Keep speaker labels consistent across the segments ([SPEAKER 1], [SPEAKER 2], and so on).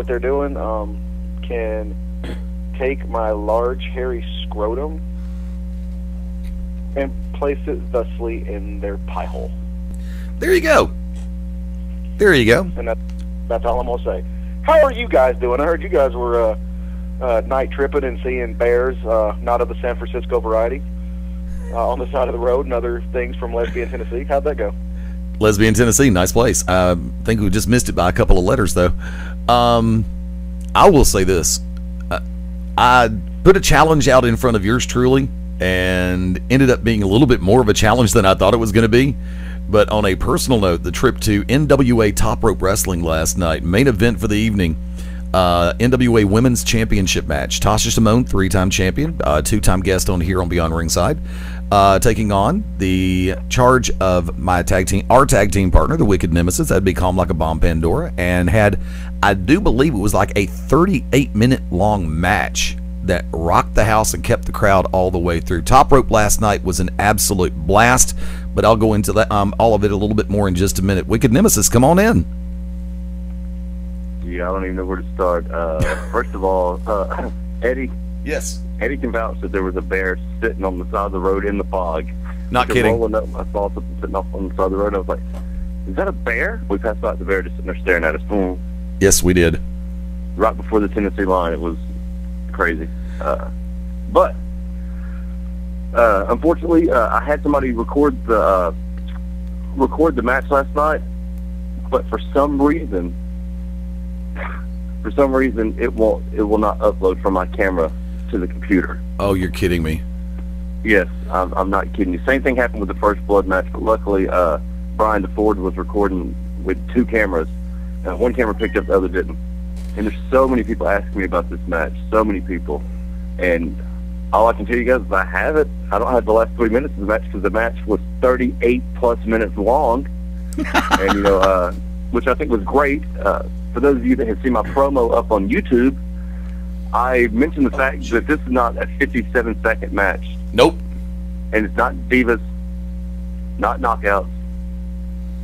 [SPEAKER 1] what they're doing can take my large, hairy scrotum and place it thusly in their pie hole.
[SPEAKER 2] There you go. There you go.
[SPEAKER 1] And that's all I'm going to say. How are you guys doing? I heard you guys were night tripping and seeing bears, not of the San Francisco variety, on the side of the road and other things from Lesbian, Tennessee. How'd that go?
[SPEAKER 2] Lesbian, Tennessee, nice place. I think we just missed it by a couple of letters, though. I will say this. I put a challenge out in front of yours truly, and ended up being a little bit more of a challenge than I thought it was going to be. But on a personal note, the trip to NWA Top Rope Wrestling last night, main event for the evening, NWA Women's Championship match. Tasha Simone, 3-time champion, 2-time guest on here on Beyond Ringside, taking on the charge of our tag team partner, the Wicked Nemesis. That'd be Calm Like a Bomb Pandora, and had, I do believe it was like a 38-minute long match that rocked the house and kept the crowd all the way through. Top Rope last night was an absolute blast, but I'll go into that all of it a little bit more in just a minute. Wicked Nemesis, come on in.
[SPEAKER 3] Yeah, I don't even know where to start. First of all, Eddie.
[SPEAKER 2] Yes.
[SPEAKER 3] Eddie can vouch that there was a bear sitting on the side of the road in the fog.
[SPEAKER 2] Not kidding.
[SPEAKER 3] Rolling up, I saw something sitting off on the side of the road. I was like, "Is that a bear?" We passed by the bear just sitting there staring at us.
[SPEAKER 2] Yes, we did.
[SPEAKER 3] Right before the Tennessee line, it was crazy. But unfortunately, I had somebody record the match last night, but for some reason, it will not upload from my camera to the computer.
[SPEAKER 2] Oh, you're kidding me.
[SPEAKER 3] Yes, I'm not kidding you. Same thing happened with the First Blood match, but luckily Brian DeFord was recording with 2 cameras. One camera picked up, the other didn't. And there's so many people asking me about this match, so many people. And all I can tell you guys is I have it. I don't have the last 3 minutes of the match because the match was 38+ minutes long. And, you know, which I think was great. For those of you that have seen my promo up on YouTube, I mentioned the fact that this is not a 57-second match.
[SPEAKER 2] Nope.
[SPEAKER 3] And it's not divas, not knockouts,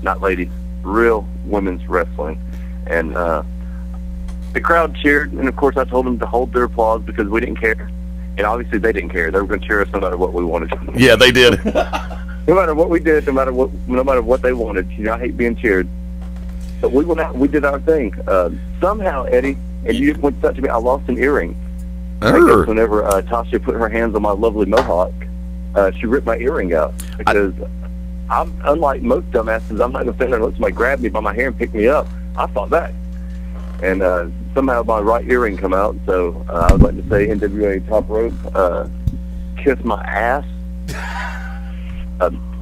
[SPEAKER 3] not ladies, real women's wrestling. And the crowd cheered, and of course I told them to hold their applause because we didn't care. And obviously they didn't care. They were going to cheer us no matter what we wanted.
[SPEAKER 2] Yeah, they did.
[SPEAKER 3] No matter what we did, no matter what they wanted. You know, I hate being cheered. But we did our thing. Somehow, Eddie, and you went to touch me, I lost an earring. I guess whenever Tasha put her hands on my lovely mohawk, she ripped my earring out. Because I'm unlike most dumbasses, I'm not going to stand there and let somebody grab me by my hair and pick me up. I fought back. And somehow my right earring come out. So I would like to say NWA Top Rope, kiss my ass.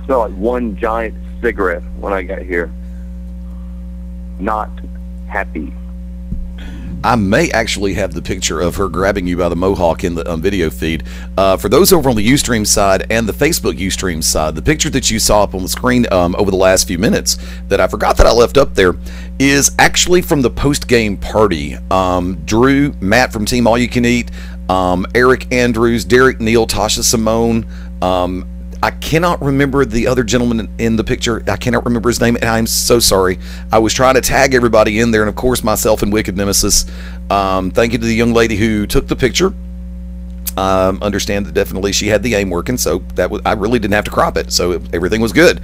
[SPEAKER 3] Smell like one giant cigarette when I got here. Not happy.
[SPEAKER 2] I may actually have the picture of her grabbing you by the mohawk in the video feed. For those over on the Ustream side and the Facebook Ustream side, the picture that you saw up on the screen over the last few minutes that I forgot that I left up there is actually from the post-game party. Drew, Matt from Team All You Can Eat, Eric Andrews, Derek Neal, Tasha Simone, I cannot remember the other gentleman in the picture. I cannot remember his name, and I'm so sorry. I was trying to tag everybody in there, and of course myself and Wicked Nemesis. Thank you to the young lady who took the picture. Understand that definitely she had the aim working, so that I really didn't have to crop it, so everything was good.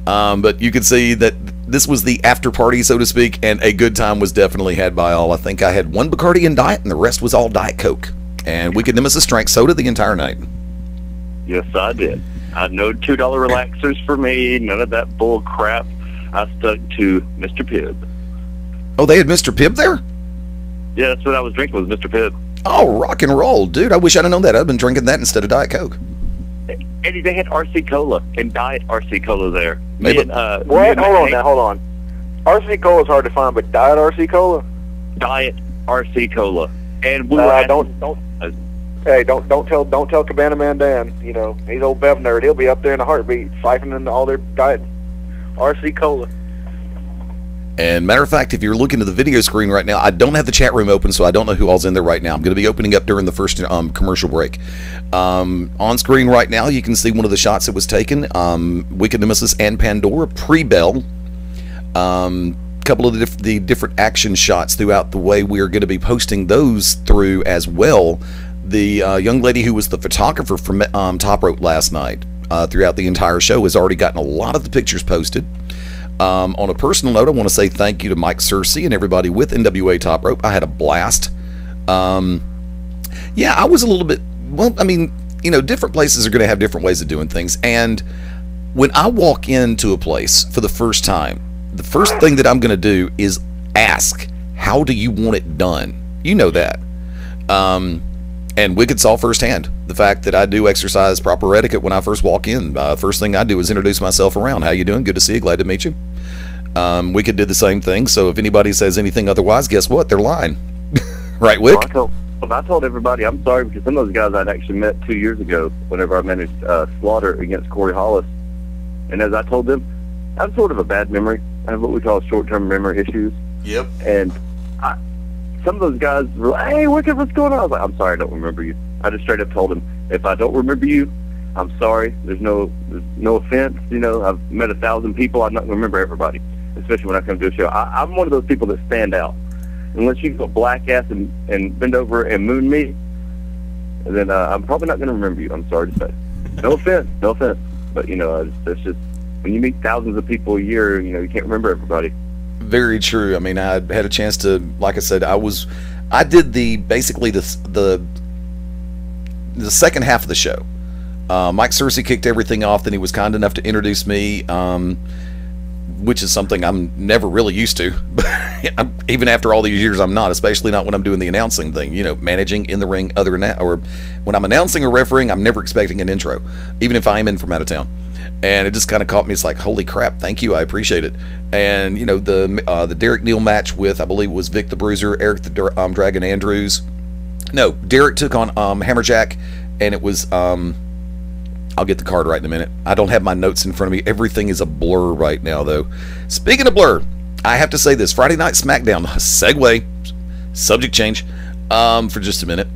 [SPEAKER 2] But you could see that this was the after party, so to speak, and a good time was definitely had by all. I think I had one Bacardi and Diet, and the rest was all Diet Coke. And Wicked Nemesis drank soda the entire night.
[SPEAKER 3] Yes, I did. No $2 relaxers for me, none of that bull crap. I stuck to Mr. Pibb.
[SPEAKER 2] Oh, they had Mr. Pibb there?
[SPEAKER 3] Yeah, that's what I was drinking, was Mr. Pibb.
[SPEAKER 2] Oh, rock and roll. Dude, I wish I'd have known that. I'd been drinking that instead of Diet Coke.
[SPEAKER 3] Eddie, they had RC Cola and Diet RC Cola there.
[SPEAKER 2] Maybe.
[SPEAKER 1] What? Hold on. RC Cola is hard to find, but Diet RC Cola?
[SPEAKER 3] Diet RC Cola. And we
[SPEAKER 1] were Hey, don't tell Cabana Man Dan. You know, he's old Bev nerd. He'll be up there in a heartbeat, siphoning all their Diet RC Cola.
[SPEAKER 2] And matter of fact, if you're looking at the video screen right now, I don't have the chat room open, so I don't know who all's in there right now. I'm going to be opening up during the first commercial break. On screen right now, you can see one of the shots that was taken. Wicked Nemesis and Pandora pre-bell. couple of the different action shots throughout the way. We are going to be posting those through as well. The young lady who was the photographer from Top Rope last night throughout the entire show has already gotten a lot of the pictures posted. On a personal note, I want to say thank you to Mike Searcy and everybody with NWA Top Rope. I had a blast. Yeah, I was a little bit, well, I mean, you know, different places are going to have different ways of doing things. And when I walk into a place for the first time, the first thing that I'm going to do is ask, how do you want it done? You know that. And Wicked saw firsthand the fact that I do exercise proper etiquette when I first walk in. First thing I do is introduce myself around. How you doing? Good to see you. Glad to meet you. Wicked did the same thing. So if anybody says anything otherwise, guess what? They're lying. Right, Wick?
[SPEAKER 3] I told everybody I'm sorry because some of those guys I'd actually met 2 years ago whenever I managed Slaughter against Corey Hollis. And as I told them, I have sort of a bad memory. I have what we call short-term memory issues.
[SPEAKER 2] Yep.
[SPEAKER 3] And some of those guys were like, hey, Wicked, what's going on? I was like, I'm sorry, I don't remember you. I just straight up told them, if I don't remember you, I'm sorry. There's no offense. You know, I've met 1,000 people. I'm not going to remember everybody, especially when I come to a show. I'm one of those people that stand out. Unless you go black ass and bend over and moon me, then I'm probably not going to remember you. I'm sorry to say. No offense. But, you know, it's just, when you meet thousands of people a year, you know, you can't remember everybody. Very
[SPEAKER 2] true. I mean, I had a chance to, like I said, I did basically the second half of the show. Mike Searcy kicked everything off, then he was kind enough to introduce me, which is something I'm never really used to. Even after all these years, I'm not, especially not when I'm doing the announcing thing, you know, managing in the ring other than that, or when I'm announcing or refereeing, I'm never expecting an intro, even if I am in from out of town. And it just kind of caught me. It's like, holy crap, thank you, I appreciate it. And, you know, the Derek Neal match with, I believe it was Vic the Bruiser, Eric the Dragon Andrews. No, Derek took on Hammerjack, and it was, I'll get the card right in a minute. I don't have my notes in front of me. Everything is a blur right now, though. Speaking of blur, I have to say this. Friday Night SmackDown, segue, subject change, for just a minute.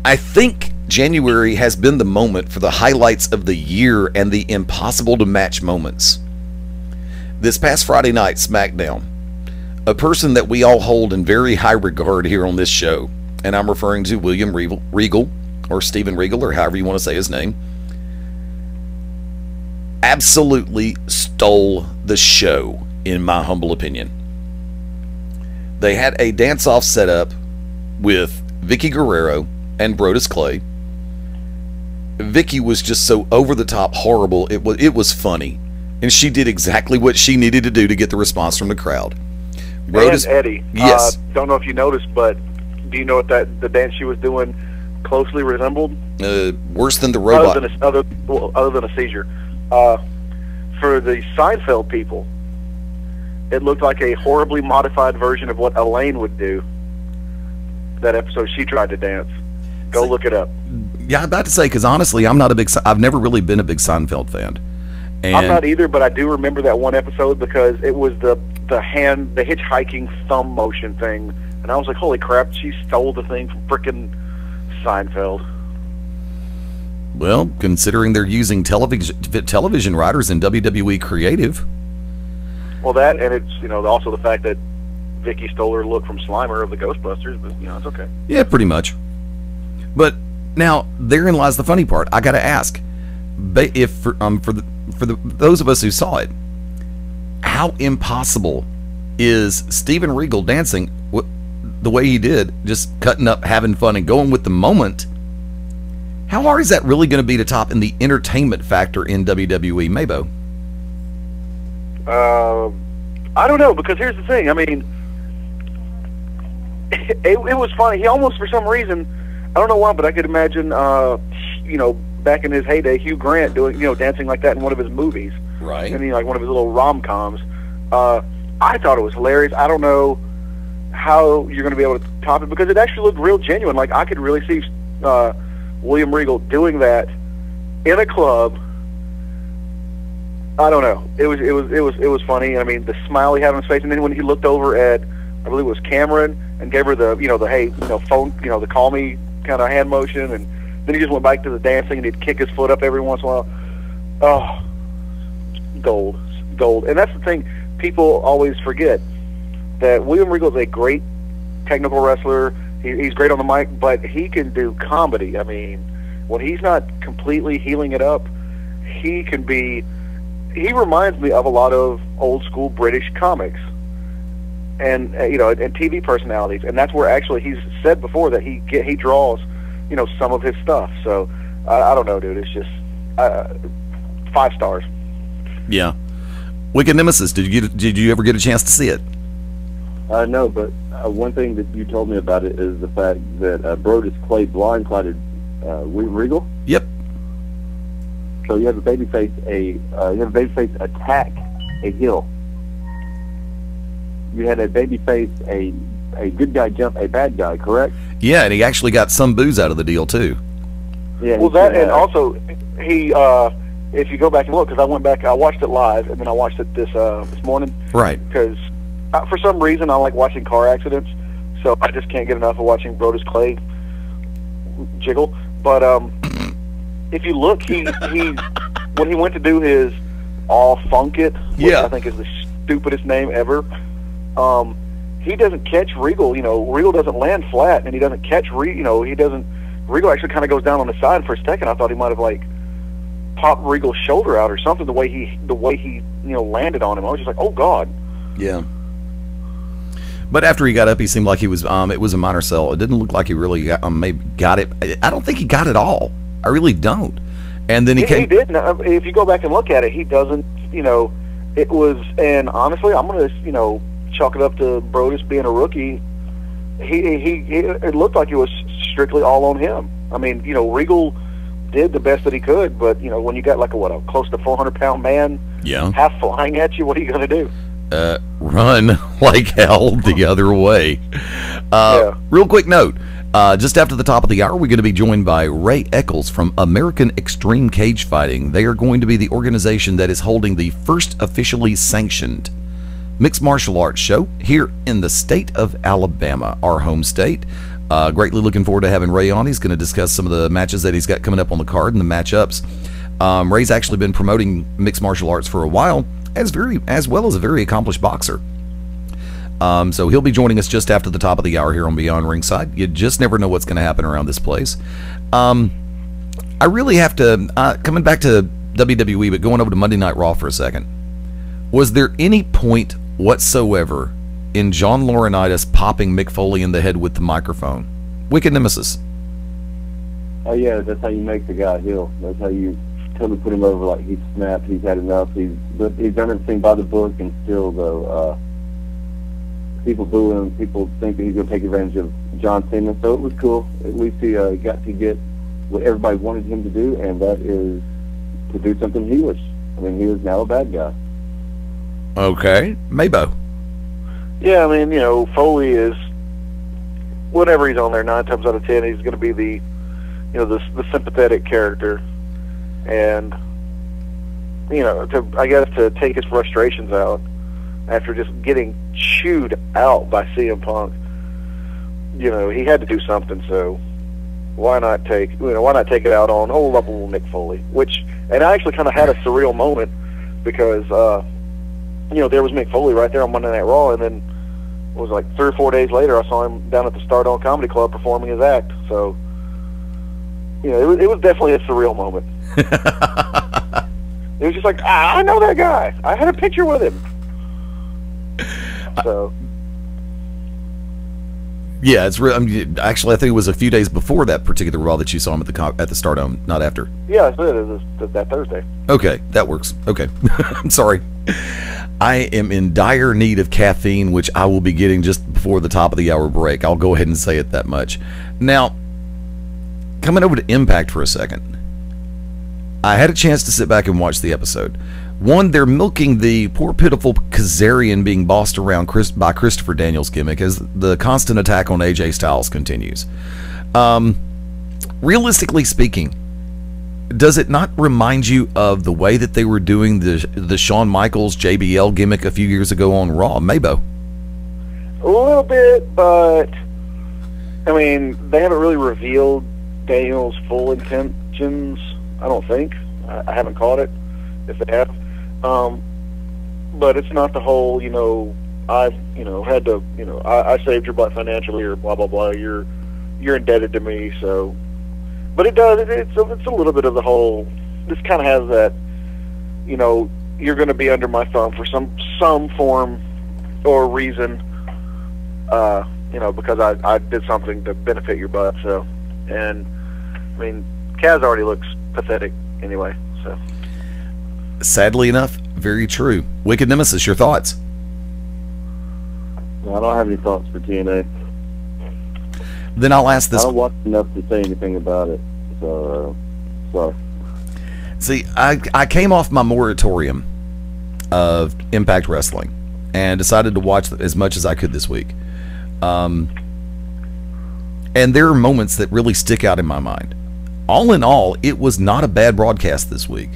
[SPEAKER 2] I think January has been the moment for the highlights of the year and the impossible to match moments. This past Friday night SmackDown, a person that we all hold in very high regard here on this show, and I'm referring to William Regal, or Steven Regal, or however you want to say his name, absolutely stole the show, in my humble opinion. They had a dance-off set up with Vicky Guerrero and Brodus Clay. Vicky was just so over-the-top horrible, it was funny. And she did exactly what she needed to do to get the response from the crowd.
[SPEAKER 1] Brodus, and Eddie,
[SPEAKER 2] yes.
[SPEAKER 1] Don't know if you noticed, but do you know what the dance she was doing closely resembled?
[SPEAKER 2] Worse than the robot.
[SPEAKER 1] Other than a seizure. For the Seinfeld people, it looked like a horribly modified version of what Elaine would do. That episode she tried to dance. Go look it up.
[SPEAKER 2] Yeah, I'm about to say, because honestly, I've never really been a big Seinfeld fan. And
[SPEAKER 1] I'm not either, but I do remember that one episode because it was the hitchhiking thumb motion thing, and I was like, holy crap, she stole the thing from frickin' Seinfeld.
[SPEAKER 2] Well, considering they're using television writers in WWE Creative.
[SPEAKER 1] Well, that, and it's, you know, also the fact that Vicky stole her look from Slimer of the Ghostbusters, but, you know, it's okay.
[SPEAKER 2] Yeah, pretty much. But now, therein lies the funny part. I got to ask, if for those of us who saw it, how impossible is Steven Regal dancing the way he did, just cutting up, having fun, and going with the moment? How hard is that really going to be to top in the entertainment factor in WWE, Mabo?
[SPEAKER 1] I don't know, because here's the thing. I mean, it was funny. He almost, for some reason, I don't know why, but I could imagine, you know, back in his heyday, Hugh Grant doing, you know, dancing like that in one of his movies.
[SPEAKER 2] Right.
[SPEAKER 1] And, you know, like one of his little rom-coms. I thought it was hilarious. I don't know how you're going to be able to top it, because it actually looked real genuine. Like, I could really see William Regal doing that in a club. I don't know. It was funny. I mean, the smile he had on his face, and then when he looked over at, I believe it was Cameron, and gave her the, you know, the hey, you know, phone, you know, the call me kind of hand motion, and then he just went back to the dancing, and he'd kick his foot up every once in a while. Oh, gold. And that's the thing. people always forget that William Regal is a great technical wrestler. He's great on the mic, but he can do comedy. I mean, when he's not completely healing it up, he can be. He reminds me of a lot of old school British comics, and and TV personalities, and that's where actually he's said before that he draws, some of his stuff. So I don't know, dude. It's just 5 stars.
[SPEAKER 2] Yeah. Wicked Nemesis. Did you ever get a chance to see it?
[SPEAKER 3] No, but one thing that you told me about it is the fact that Brodus Clay blindsided William Regal.
[SPEAKER 2] Yep.
[SPEAKER 3] So you have a babyface attack a heel. You had a babyface a good guy jump a bad guy, correct?
[SPEAKER 2] Yeah, and he actually got some booze out of the deal too.
[SPEAKER 3] Yeah.
[SPEAKER 1] Well, that and also he. If you go back and look, because I went back, I watched it live, and then I watched it this morning.
[SPEAKER 2] Right.
[SPEAKER 1] Because for some reason I like watching car accidents, so I just can't get enough of watching Brodus Clay jiggle. But if you look, he when he went to do his All Funk It, which I think is the stupidest name ever, he doesn't catch Regal. Regal doesn't land flat, and he doesn't catch Regal actually kind of goes down on the side for a second. I thought he might have popped Regal's shoulder out or something. The way he landed on him, I was just like, oh God.
[SPEAKER 2] Yeah. But after he got up, he seemed like he was. It was a minor sell. It didn't look like he really maybe got it. I don't think he got it all. I really don't. And then he came. He
[SPEAKER 1] did. If you go back and look at it, he doesn't. It was. And honestly, I'm gonna chalk it up to Brodus being a rookie. It looked like it was strictly all on him. I mean, Regal did the best that he could, but when you got a close to 400-pound man, half flying at you, what are you gonna do?
[SPEAKER 2] Run like hell the other way. Real quick note, just after the top of the hour, we're going to be joined by Ray Eccles from American Extreme Cage Fighting. They are going to be the organization that is holding the first officially sanctioned mixed martial arts show here in the state of Alabama, our home state. Greatly looking forward to having Ray on. He's going to discuss some of the matches that he's got coming up on the card and the matchups. Ray's actually been promoting mixed martial arts for a while, as well as a very accomplished boxer. So he'll be joining us just after the top of the hour here on Beyond Ringside. You just never know what's going to happen around this place. I really have to, coming back to WWE, but going over to Monday Night Raw for a second. Was there any point whatsoever in John Laurinaitis popping Mick Foley in the head with the microphone? Wicked Nemesis.
[SPEAKER 3] Oh yeah, that's how you make the guy heel. That's how you totally put him over. Like he's snapped, he's had enough. He's done everything by the book, and still though people boo him. People think that he's going to take advantage of John Cena. So it was cool. At least he got to get what everybody wanted him to do, and that is to do something heelish. I mean, he is now a bad guy.
[SPEAKER 2] Okay, Maybo.
[SPEAKER 1] Yeah, I mean, Foley is, whenever he's on there, 9 times out of 10, he's going to be the sympathetic character, and to take his frustrations out after just getting chewed out by CM Punk. He had to do something. So why not take it out on old lovable Mick Foley? And I actually kind of had a surreal moment because there was Mick Foley right there on Monday Night Raw, and then it was like 3 or 4 days later I saw him down at the Stardome Comedy Club performing his act. So it was definitely a surreal moment. It was just like, I know that guy. I had a picture with him. So
[SPEAKER 2] yeah, it's real. Actually, I think it was a few days before that particular Raw that you saw him at the Stardome, not after.
[SPEAKER 1] Yeah, it was that Thursday.
[SPEAKER 2] Okay, that works. Okay, I'm sorry. I am in dire need of caffeine, which I will be getting just before the top of the hour break. I'll go ahead and say it that much. Now, coming over to Impact for a second, I had a chance to sit back and watch the episode. One, they're milking the poor pitiful Kazarian being bossed around by Christopher Daniels' gimmick as the constant attack on AJ Styles continues. Realistically speaking, does it not remind you of the way that they were doing the Shawn Michaels JBL gimmick a few years ago on Raw? Maybo.
[SPEAKER 1] A little bit, but I mean, they haven't really revealed Daniels' full intentions, I don't think. I haven't caught it, if they have. but it's not the whole, I've, had to, I saved your butt financially or blah, blah, blah. You're indebted to me. So, but it does, it's a little bit of the whole, this kind of has that, you're going to be under my thumb for some form or reason, because I did something to benefit your butt. So, and I mean, Kaz already looks pathetic anyway. So,
[SPEAKER 2] sadly enough, very true. Wicked Nemesis, your thoughts?
[SPEAKER 3] I don't have any thoughts for TNA.
[SPEAKER 2] Then I'll ask this.
[SPEAKER 3] I don't watch enough to say anything about it. So, sorry.
[SPEAKER 2] See, I came off my moratorium of Impact Wrestling and decided to watch as much as I could this week. And there are moments that really stick out in my mind. All in all, it was not a bad broadcast this week.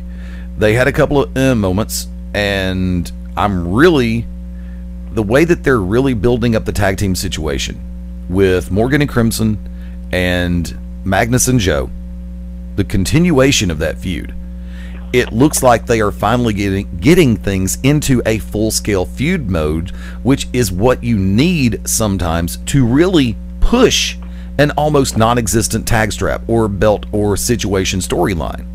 [SPEAKER 2] They had a couple of moments, and the way that they're really building up the tag team situation with Morgan and Crimson and Magnus and Joe, the continuation of that feud, it looks like they are finally getting things into a full-scale feud mode, which is what you need sometimes to really push an almost non-existent tag strap or belt or situation storyline.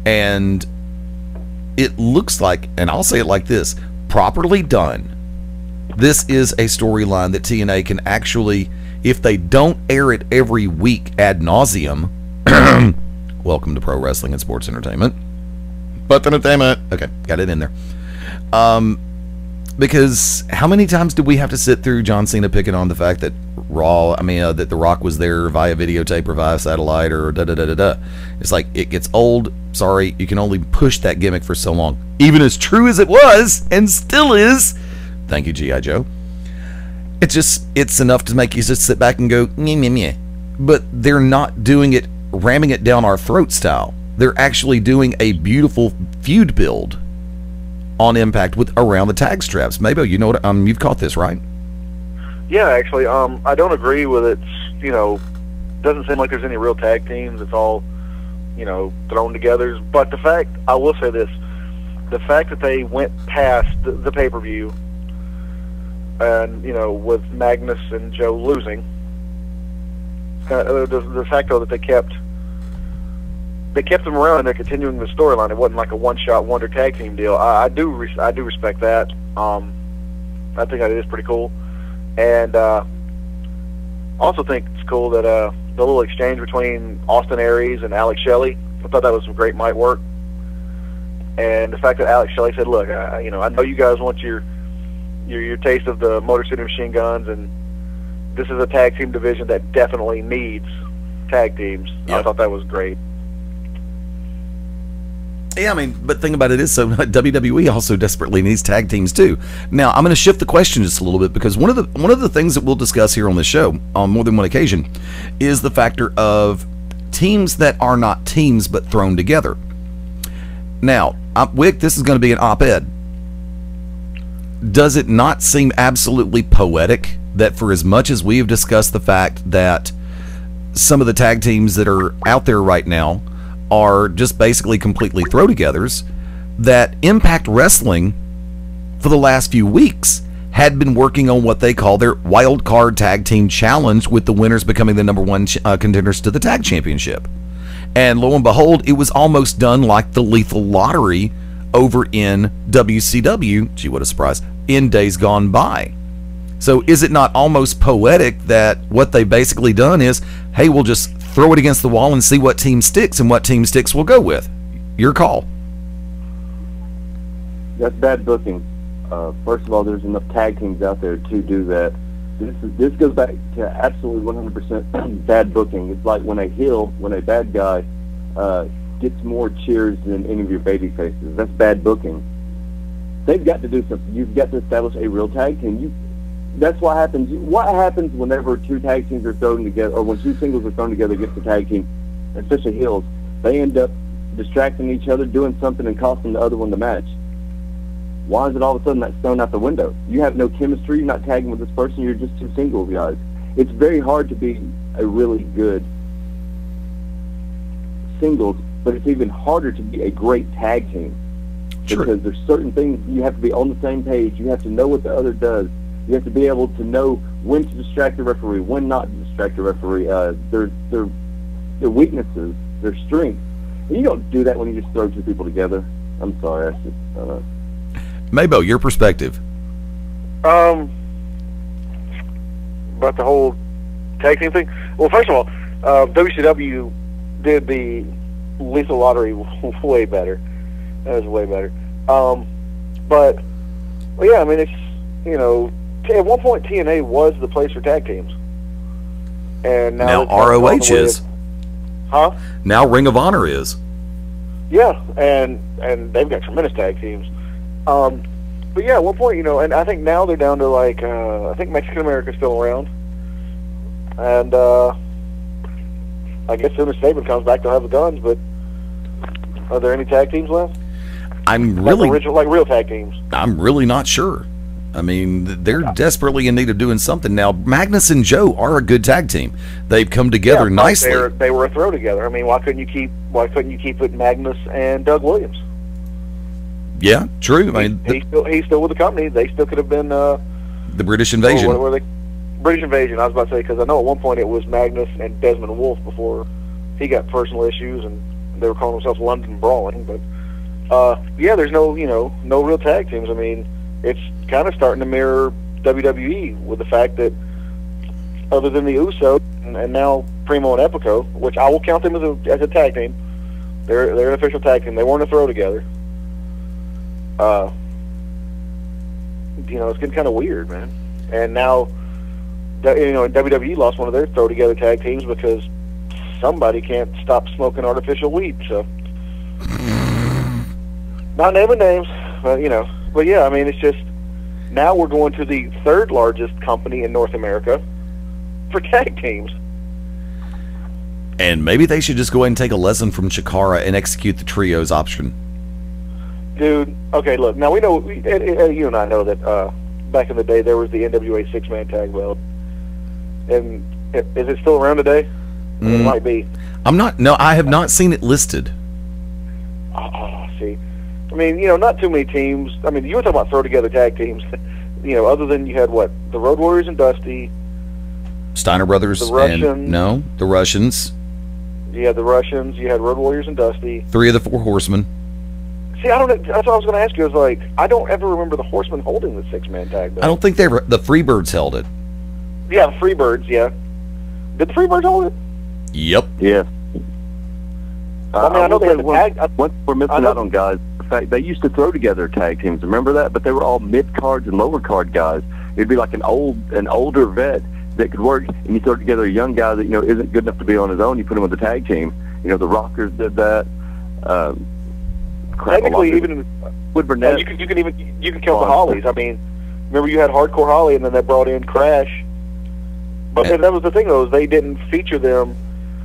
[SPEAKER 2] And it looks like, and I'll say it like this, properly done, this is a storyline that TNA can actually, if they don't air it every week ad nauseum, welcome to Pro Wrestling and Sports Entertainment. But entertainment. Okay, got it in there. Because how many times did we have to sit through John Cena picking on the fact that that The Rock was there via videotape or via satellite or da-da-da-da-da. It's like, it gets old. Sorry, you can only push that gimmick for so long. Even as true as it was, and still is. Thank you, G.I. Joe. It's enough to make you just sit back and go, meh, meh, meh. But they're not doing it, ramming it down our throat style. They're actually doing a beautiful feud build on Impact with around the tag straps. Maybe you know what? You've caught this, right?
[SPEAKER 1] Yeah, actually, I don't agree with it. Doesn't seem like there's any real tag teams. It's all, thrown together. But I will say this: the fact that they went past the pay-per-view, and with Magnus and Joe losing, the fact though that they kept them around and they're continuing the storyline. It wasn't like a one-shot wonder tag team deal. I do respect that. I think that is pretty cool, and also think it's cool that the little exchange between Austin Aries and Alex Shelley. I thought that was some great mic work, and the fact that Alex Shelley said, "Look, I know you guys want your taste of the Motor City Machine Guns, and this is a tag team division that definitely needs tag teams." Yep. I thought that was great.
[SPEAKER 2] Yeah, but think about it is, so WWE also desperately needs tag teams too. Now, I'm going to shift the question just a little bit, because one of the things that we'll discuss here on the show on more than one occasion is the factor of teams that are not teams but thrown together. Now, Wick, this is going to be an op-ed. Does it not seem absolutely poetic that for as much as we have discussed the fact that some of the tag teams that are out there right now are just basically completely throw-togethers, that Impact Wrestling for the last few weeks had been working on what they call their Wild Card Tag Team Challenge, with the winners becoming the number one contenders to the tag championship. And lo and behold, it was almost done like the Lethal Lottery over in WCW, gee, what a surprise, in days gone by. So is it not almost poetic that what they've basically done is, hey, we'll just throw it against the wall and see what team sticks, and what team sticks we'll go with? Your call.
[SPEAKER 3] That's bad booking. First of all, there's enough tag teams out there to do that. This goes back to absolutely 100% bad booking. It's like when a bad guy gets more cheers than any of your baby faces. That's bad booking. They've got to do something. You've got to establish a real tag team. That's what happens. What happens whenever two tag teams are thrown together, or when two singles are thrown together against a tag team, especially heels? They end up distracting each other, doing something, and costing the other one the match. Why is it all of a sudden that's thrown out the window? You have no chemistry. You're not tagging with this person. You're just two singles guys. It's very hard to be a really good singles, but it's even harder to be a great tag team.
[SPEAKER 2] True.
[SPEAKER 3] Because there's certain things you have to be on the same page. You have to know what the other does. You have to be able to know when to distract the referee, when not to distract the referee. Their weaknesses, their strengths. And you don't do that when you just throw two people together. I'm sorry, I should.
[SPEAKER 2] Maybo, your perspective.
[SPEAKER 1] About the whole tag team thing. Well, first of all, WCW did the Lethal Lottery way better. That was way better. But well, yeah, I mean, it's, you know, at one point TNA was the place for tag teams, and now
[SPEAKER 2] ROH is.
[SPEAKER 1] Huh?
[SPEAKER 2] Now Ring of Honor is.
[SPEAKER 1] Yeah, and they've got tremendous tag teams. But yeah, at one point, you know, and I think now they're down to like, I think Mexican America's still around, and I guess soon as Saban comes back, they'll have the guns. But are there any tag teams left?
[SPEAKER 2] I'm really
[SPEAKER 1] like real tag teams.
[SPEAKER 2] I'm really not sure. I mean, they're desperately in need of doing something now. Magnus and Joe are a good tag team. They've come together nicely.
[SPEAKER 1] They were a throw together. I mean, why couldn't you keep it Magnus and Doug Williams?
[SPEAKER 2] Yeah, true. I mean,
[SPEAKER 1] he's still with the company. They still could have been
[SPEAKER 2] the British Invasion.
[SPEAKER 1] What were they? British Invasion. I was about to say, because I know at one point it was Magnus and Desmond Wolfe before he got personal issues and they were calling themselves London Brawling. But yeah, there's no real tag teams. I mean, it's kind of starting to mirror WWE with the fact that other than the Usos and now Primo and Epico, which I will count them as a tag team, they're an official tag team. They weren't a throw together. You know, it's getting kind of weird, man. And now, you know, WWE lost one of their throw together tag teams because somebody can't stop smoking artificial weed. So, not naming names, but you know. But yeah, I mean, it's just now we're going to the third largest company in North America for tag teams.
[SPEAKER 2] And maybe they should just go ahead and take a lesson from Chikara and execute the trios option.
[SPEAKER 1] Dude, okay, look, now we know, you and I know that back in the day there was the NWA six-man tag belt. And is it still around today? It might be.
[SPEAKER 2] I have not seen it listed.
[SPEAKER 1] Oh, see. I mean, you know, not too many teams. I mean, you were talking about throw-together tag teams. You know, other than you had, what, the Road Warriors and Dusty.
[SPEAKER 2] Steiner Brothers.
[SPEAKER 1] The Russians.
[SPEAKER 2] The Russians.
[SPEAKER 1] You had the Russians. You had Road Warriors and Dusty.
[SPEAKER 2] 3 of the 4 Horsemen.
[SPEAKER 1] See, that's what I was going to ask you. I was like, I don't ever remember the Horsemen holding the six-man tag belt.
[SPEAKER 2] I don't think the Freebirds held it.
[SPEAKER 1] Yeah, the Freebirds, yeah. Did the Freebirds hold it?
[SPEAKER 2] Yep.
[SPEAKER 3] Yeah.
[SPEAKER 1] I mean, I know they had the tag.
[SPEAKER 3] Once we're missing out on guys. In fact, they used to throw together tag teams. Remember that? But they were all mid-cards and lower-card guys. It'd be like an older vet that could work, and you throw together a young guy that, you know, isn't good enough to be on his own. You put him with the tag team. You know, the Rockers did that.
[SPEAKER 1] Technically, even
[SPEAKER 3] Wood Burnett.
[SPEAKER 1] You can count the Hollies. I mean, remember you had Hardcore Holly, and then they brought in Crash. But that was the thing, though, is they didn't feature them.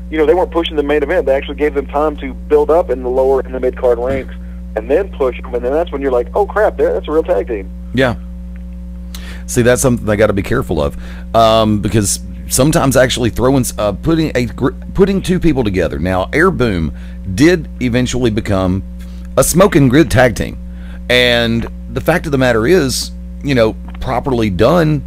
[SPEAKER 1] You know, they weren't pushing the main event. They actually gave them time to build up in the lower and the mid-card ranks and then push them. And then that's when you're like, oh, crap, that's a real tag team.
[SPEAKER 2] Yeah. See, that's something they got to be careful of. Because sometimes actually putting 2 people together. Now, Air Boom did eventually become a smoking good tag team. And the fact of the matter is, you know, properly done,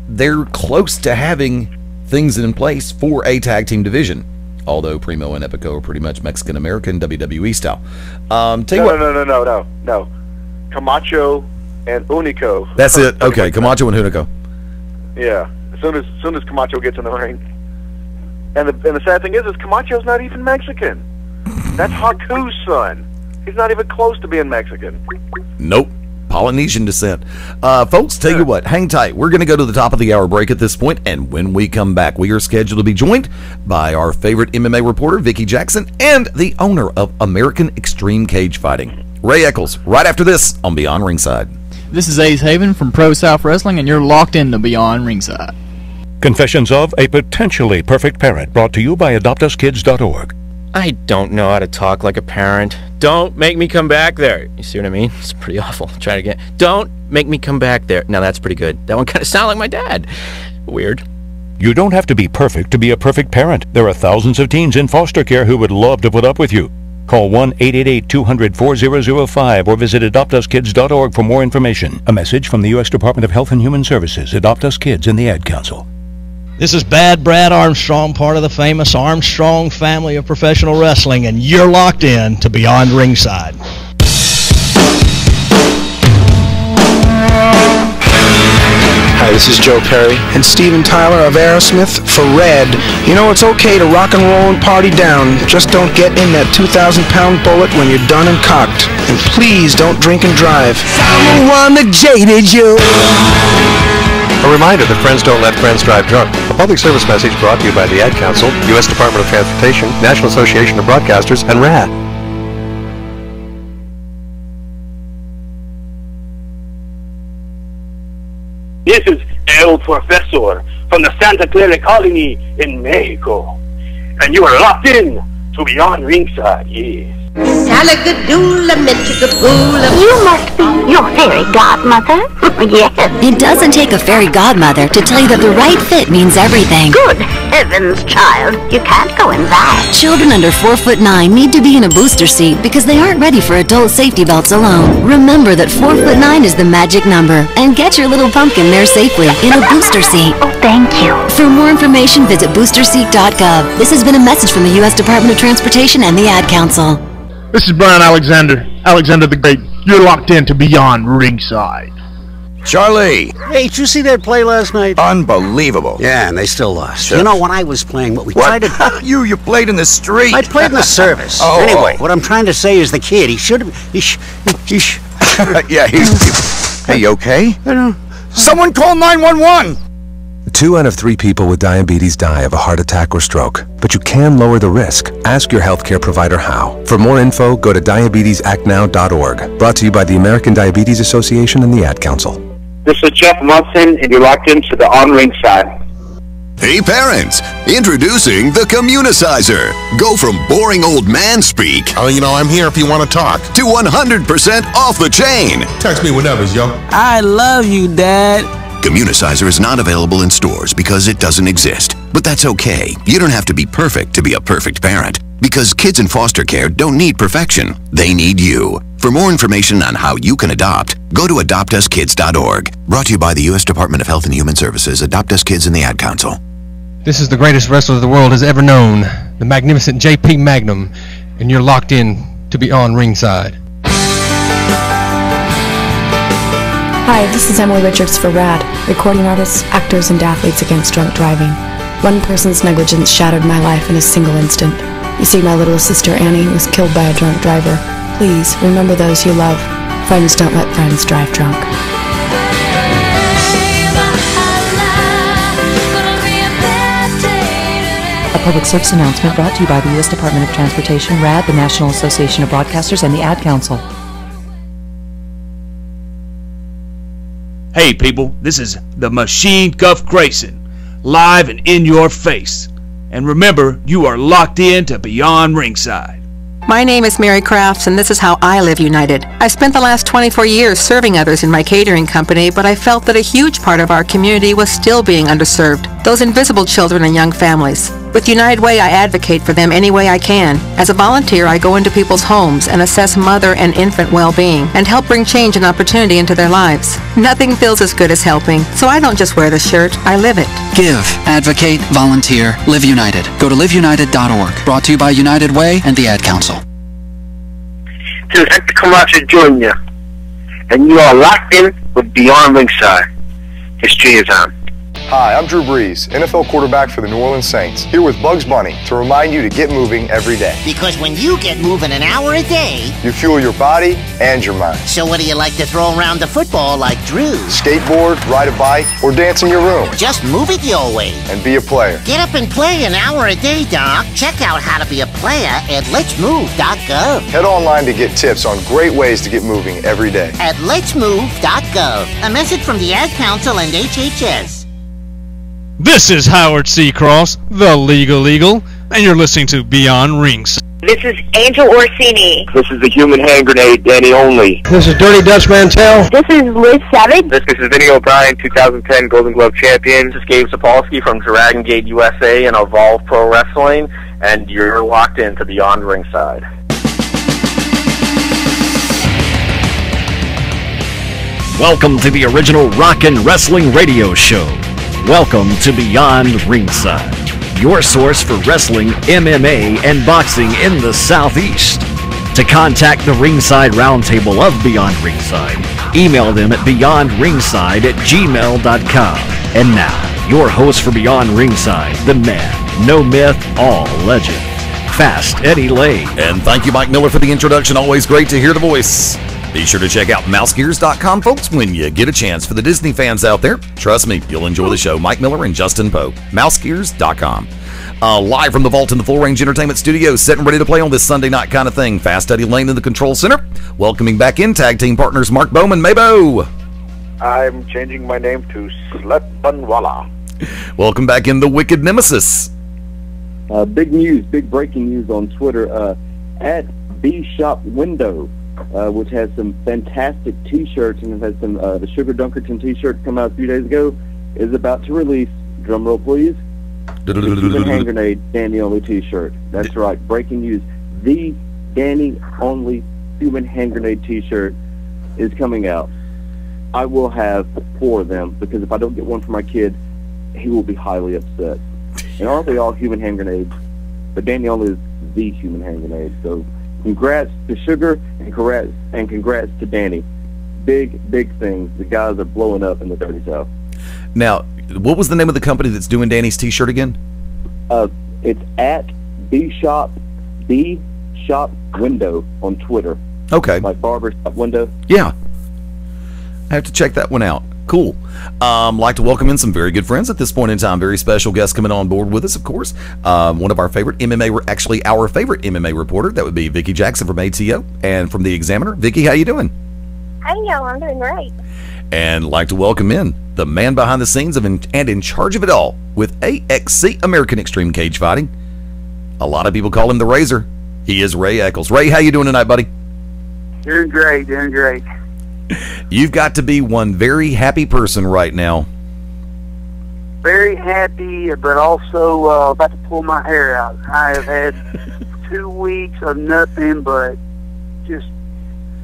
[SPEAKER 2] they're close to having things in place for a tag team division. Although Primo and Epico are pretty much Mexican-American WWE style.
[SPEAKER 1] No. Camacho and Unico.
[SPEAKER 2] That's it. Okay, Camacho and Unico.
[SPEAKER 1] Yeah. As soon as Camacho gets in the ring. And the sad thing is Camacho's not even Mexican. That's Haku's son. He's not even close to being Mexican.
[SPEAKER 2] Nope. Polynesian descent. Folks, tell you what, hang tight. We're going to go to the top of the hour break at this point, and when we come back, we are scheduled to be joined by our favorite MMA reporter, Vicky Jackson, and the owner of American Extreme Cage Fighting, Ray Eccles, right after this on Beyond Ringside.
[SPEAKER 4] This is Ace Haven from Pro South Wrestling, and you're locked into Beyond Ringside.
[SPEAKER 5] Confessions of a Potentially Perfect Parent, brought to you by AdoptUsKids.org.
[SPEAKER 6] I don't know how to talk like a parent. Don't make me come back there. You see what I mean? It's pretty awful. Try it again. Don't make me come back there. Now that's pretty good. That one kind of sounded like my dad. Weird.
[SPEAKER 5] You don't have to be perfect to be a perfect parent. There are thousands of teens in foster care who would love to put up with you. Call 1-888-200-4005 or visit adoptuskids.org for more information. A message from the U.S. Department of Health and Human Services, Adopt Us Kids, and the Ad Council.
[SPEAKER 7] This is Bad Brad Armstrong, part of the famous Armstrong family of professional wrestling, and you're locked in to Beyond Ringside.
[SPEAKER 8] Hi, this is Joe Perry and Steven Tyler of Aerosmith for Red. You know, it's okay to rock and roll and party down. Just don't get in that 2,000-pound bullet when you're done and cocked. And please don't drink and drive. I'm the one that jaded you.
[SPEAKER 9] A reminder that friends don't let friends drive drunk. A public service message brought to you by the Ad Council, U.S. Department of Transportation, National Association of Broadcasters, and RAD.
[SPEAKER 10] This is El Professor from the Santa Clara Colony in Mexico. And you are locked in to Beyond Ringside, yes.
[SPEAKER 11] Salagadoola, Metricaboola. You must be your fairy godmother. Yes.
[SPEAKER 12] It doesn't take a fairy godmother to tell you that the right fit means everything.
[SPEAKER 11] Good heavens, child. You can't go in that.
[SPEAKER 12] Children under 4'9" need to be in a booster seat because they aren't ready for adult safety belts alone. Remember that 4'9" is the magic number, and get your little pumpkin there safely in a booster seat.
[SPEAKER 11] Oh, thank you.
[SPEAKER 12] For more information, visit boosterseat.gov. This has been a message from the U.S. Department of Transportation and the Ad Council.
[SPEAKER 13] This is Brian Alexander the Great. You're locked in to Beyond Ringside.
[SPEAKER 14] Charlie!
[SPEAKER 15] Hey, did you see that play last night?
[SPEAKER 14] Unbelievable.
[SPEAKER 15] Yeah, and they still lost.
[SPEAKER 14] Sure.
[SPEAKER 15] You know, when I was playing, what we tried to...
[SPEAKER 14] You played in the street.
[SPEAKER 15] I played in the service. Anyway, what I'm trying to say is the kid, he should have...
[SPEAKER 14] Yeah, Hey, you okay?
[SPEAKER 15] I don't...
[SPEAKER 14] Someone call 911!
[SPEAKER 16] 2 out of 3 people with diabetes die of a heart attack or stroke, but you can lower the risk. Ask your healthcare provider how. For more info, go to diabetesactnow.org. Brought to you by the American Diabetes Association and the Ad Council.
[SPEAKER 10] This is Jeff Munson, and you're locked into the On Ringside.
[SPEAKER 17] Hey parents, introducing the Communicizer. Go from boring old man speak.
[SPEAKER 18] Oh, you know, I'm here if you want to talk.
[SPEAKER 17] To 100% off the chain.
[SPEAKER 18] Text me whatever, yo.
[SPEAKER 19] I love you, Dad.
[SPEAKER 17] Communicizer is not available in stores because it doesn't exist. But that's okay. You don't have to be perfect to be a perfect parent. Because kids in foster care don't need perfection. They need you. For more information on how you can adopt, go to adoptuskids.org. Brought to you by the U.S. Department of Health and Human Services, Adopt Us Kids, and the Ad Council.
[SPEAKER 20] This is the greatest wrestler the world has ever known, the magnificent J.P. Magnum, and you're locked in to Beyond Ringside.
[SPEAKER 21] Hi, this is Emily Richards for RAD, recording artists, actors, and athletes against drunk driving. One person's negligence shattered my life in a single instant. You see, my little sister Annie was killed by a drunk driver. Please, remember those you love. Friends don't let friends drive drunk.
[SPEAKER 22] A public service announcement brought to you by the U.S. Department of Transportation, RAD, the National Association of Broadcasters, and the Ad Council.
[SPEAKER 23] Hey people, this is the Machine Guff Grayson, live and in your face. And remember, you are locked in to Beyond Ringside.
[SPEAKER 24] My name is Mary Crafts, and this is how I live united. I spent the last 24 years serving others in my catering company, but I felt that a huge part of our community was still being underserved. Those invisible children and young families. With United Way, I advocate for them any way I can. As a volunteer, I go into people's homes and assess mother and infant well-being and help bring change and opportunity into their lives. Nothing feels as good as helping, so I don't just wear the shirt, I live it.
[SPEAKER 25] Give, advocate, volunteer, Live United. Go to liveunited.org. Brought to you by United Way and the Ad Council.
[SPEAKER 10] This is Hector Camacho Jr., and you are locked in with Beyond Ringside. History is on.
[SPEAKER 26] Hi, I'm Drew Brees, NFL quarterback for the New Orleans Saints, here with Bugs Bunny to remind you to get moving every day.
[SPEAKER 27] Because when you get moving an hour a day,
[SPEAKER 26] you fuel your body and your mind.
[SPEAKER 27] So what do you like to throw around the football like Drew?
[SPEAKER 26] Skateboard, ride a bike, or dance in your room.
[SPEAKER 27] Just move it your way.
[SPEAKER 26] And be a player.
[SPEAKER 27] Get up and play an hour a day, Doc. Check out how to be a player at letsmove.gov.
[SPEAKER 26] Head online to get tips on great ways to get moving every day.
[SPEAKER 27] At letsmove.gov. A message from the Ad Council and HHS.
[SPEAKER 20] This is Howard C. Cross, the Legal Eagle, and you're listening to Beyond Rings.
[SPEAKER 28] This is Angel Orsini.
[SPEAKER 10] This is the Human Hand Grenade, Danny Only.
[SPEAKER 13] This is Dirty Dutch Mantel.
[SPEAKER 28] This is Liz Savage.
[SPEAKER 10] This is Vinny O'Brien, 2010 Golden Glove champion. This is Gabe Sapolsky from Dragon Gate USA and Evolve Pro Wrestling, and you're locked into Beyond Ringside.
[SPEAKER 1] Welcome to the original rock and wrestling radio show. Welcome to Beyond Ringside, your source for wrestling, MMA, and boxing in the Southeast. To contact the Ringside Roundtable of Beyond Ringside, email them at beyondringside@gmail.com. And now, your host for Beyond Ringside, the man, no myth, all legend, Fast Eddie Lane.
[SPEAKER 2] And thank you, Mike Miller, for the introduction. Always great to hear the voice. Be sure to check out mousegears.com, folks, when you get a chance. For the Disney fans out there, trust me, you'll enjoy the show. Mike Miller and Justin Poe. Mousegears.com. Live from the Vault in the Full Range Entertainment Studios, set and ready to play on this Sunday night kind of thing. Fast Eddie Lane in the Control Center. Welcoming back in tag team partners Mark Bowman, Maybo.
[SPEAKER 3] I'm changing my name to Slut Bunwala.
[SPEAKER 2] Welcome back in the Wicked Nemesis.
[SPEAKER 4] Big news, big breaking news on Twitter. At B Shop Window, which has some fantastic T-shirts, and it has some the Sugar Dunkerton T-shirt come out a few days ago, is about to release, drumroll please, the Cuban Hand Grenade Danny Only T-shirt. That's right, breaking news. The Danny Only Cuban Hand Grenade T-shirt is coming out. I will have 4 of them, because if I don't get one for my kid, he will be highly upset. And aren't they all human hand grenades? But Danny Only is the human hand grenade. So congrats to Sugar, and congrats to Danny. Big things. The guys are blowing up in the Dirty South.
[SPEAKER 2] Now, what was the name of the company that's doing Danny's T-shirt again?
[SPEAKER 4] It's at B Shop Window on Twitter.
[SPEAKER 2] Okay.
[SPEAKER 4] Like barber shop window.
[SPEAKER 2] Yeah. I have to check that one out. Cool. Like to welcome in some very good friends at this point in time. Very special guest coming on board with us, of course. One of our favorite MMA, our favorite MMA reporter. That would be Vicki Jackson from ATO and from the Examiner. Vicki, how you doing?
[SPEAKER 28] Hi, y'all. I'm doing great.
[SPEAKER 2] And like to welcome in the man behind the scenes and in charge of it all with AXC, American Extreme Cage Fighting. A lot of people call him the Razor. He is Ray Eccles. Ray, how you doing tonight, buddy?
[SPEAKER 5] Doing great.
[SPEAKER 2] You've got to be one very happy person right now.
[SPEAKER 5] Very happy, but also about to pull my hair out. I have had 2 weeks of nothing but just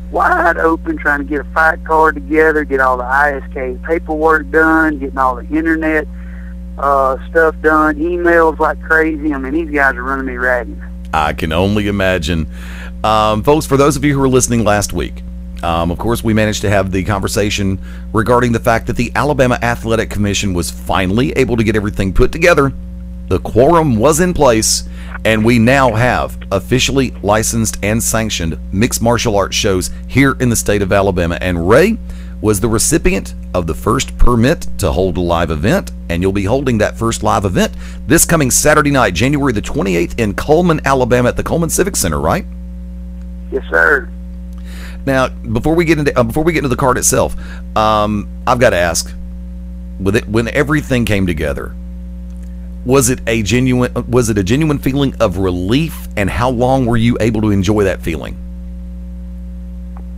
[SPEAKER 5] wide open, trying to get a fight card together, get all the ISK paperwork done, getting all the internet stuff done, emails like crazy. I mean, these guys are running me ragged.
[SPEAKER 2] I can only imagine. Folks, for those of you who were listening last week, of course, we managed to have the conversation regarding the fact that the Alabama Athletic Commission was finally able to get everything put together. The quorum was in place, and we now have officially licensed and sanctioned mixed martial arts shows here in the state of Alabama. And Ray was the recipient of the first permit to hold a live event, and you'll be holding that first live event this coming Saturday night, January the 28th in Coleman, Alabama at the Coleman Civic Center, right?
[SPEAKER 5] Yes, sir.
[SPEAKER 2] Now, before we get into the card itself, I've got to ask: when everything came together, was it a genuine feeling of relief? And how long were you able to enjoy that feeling?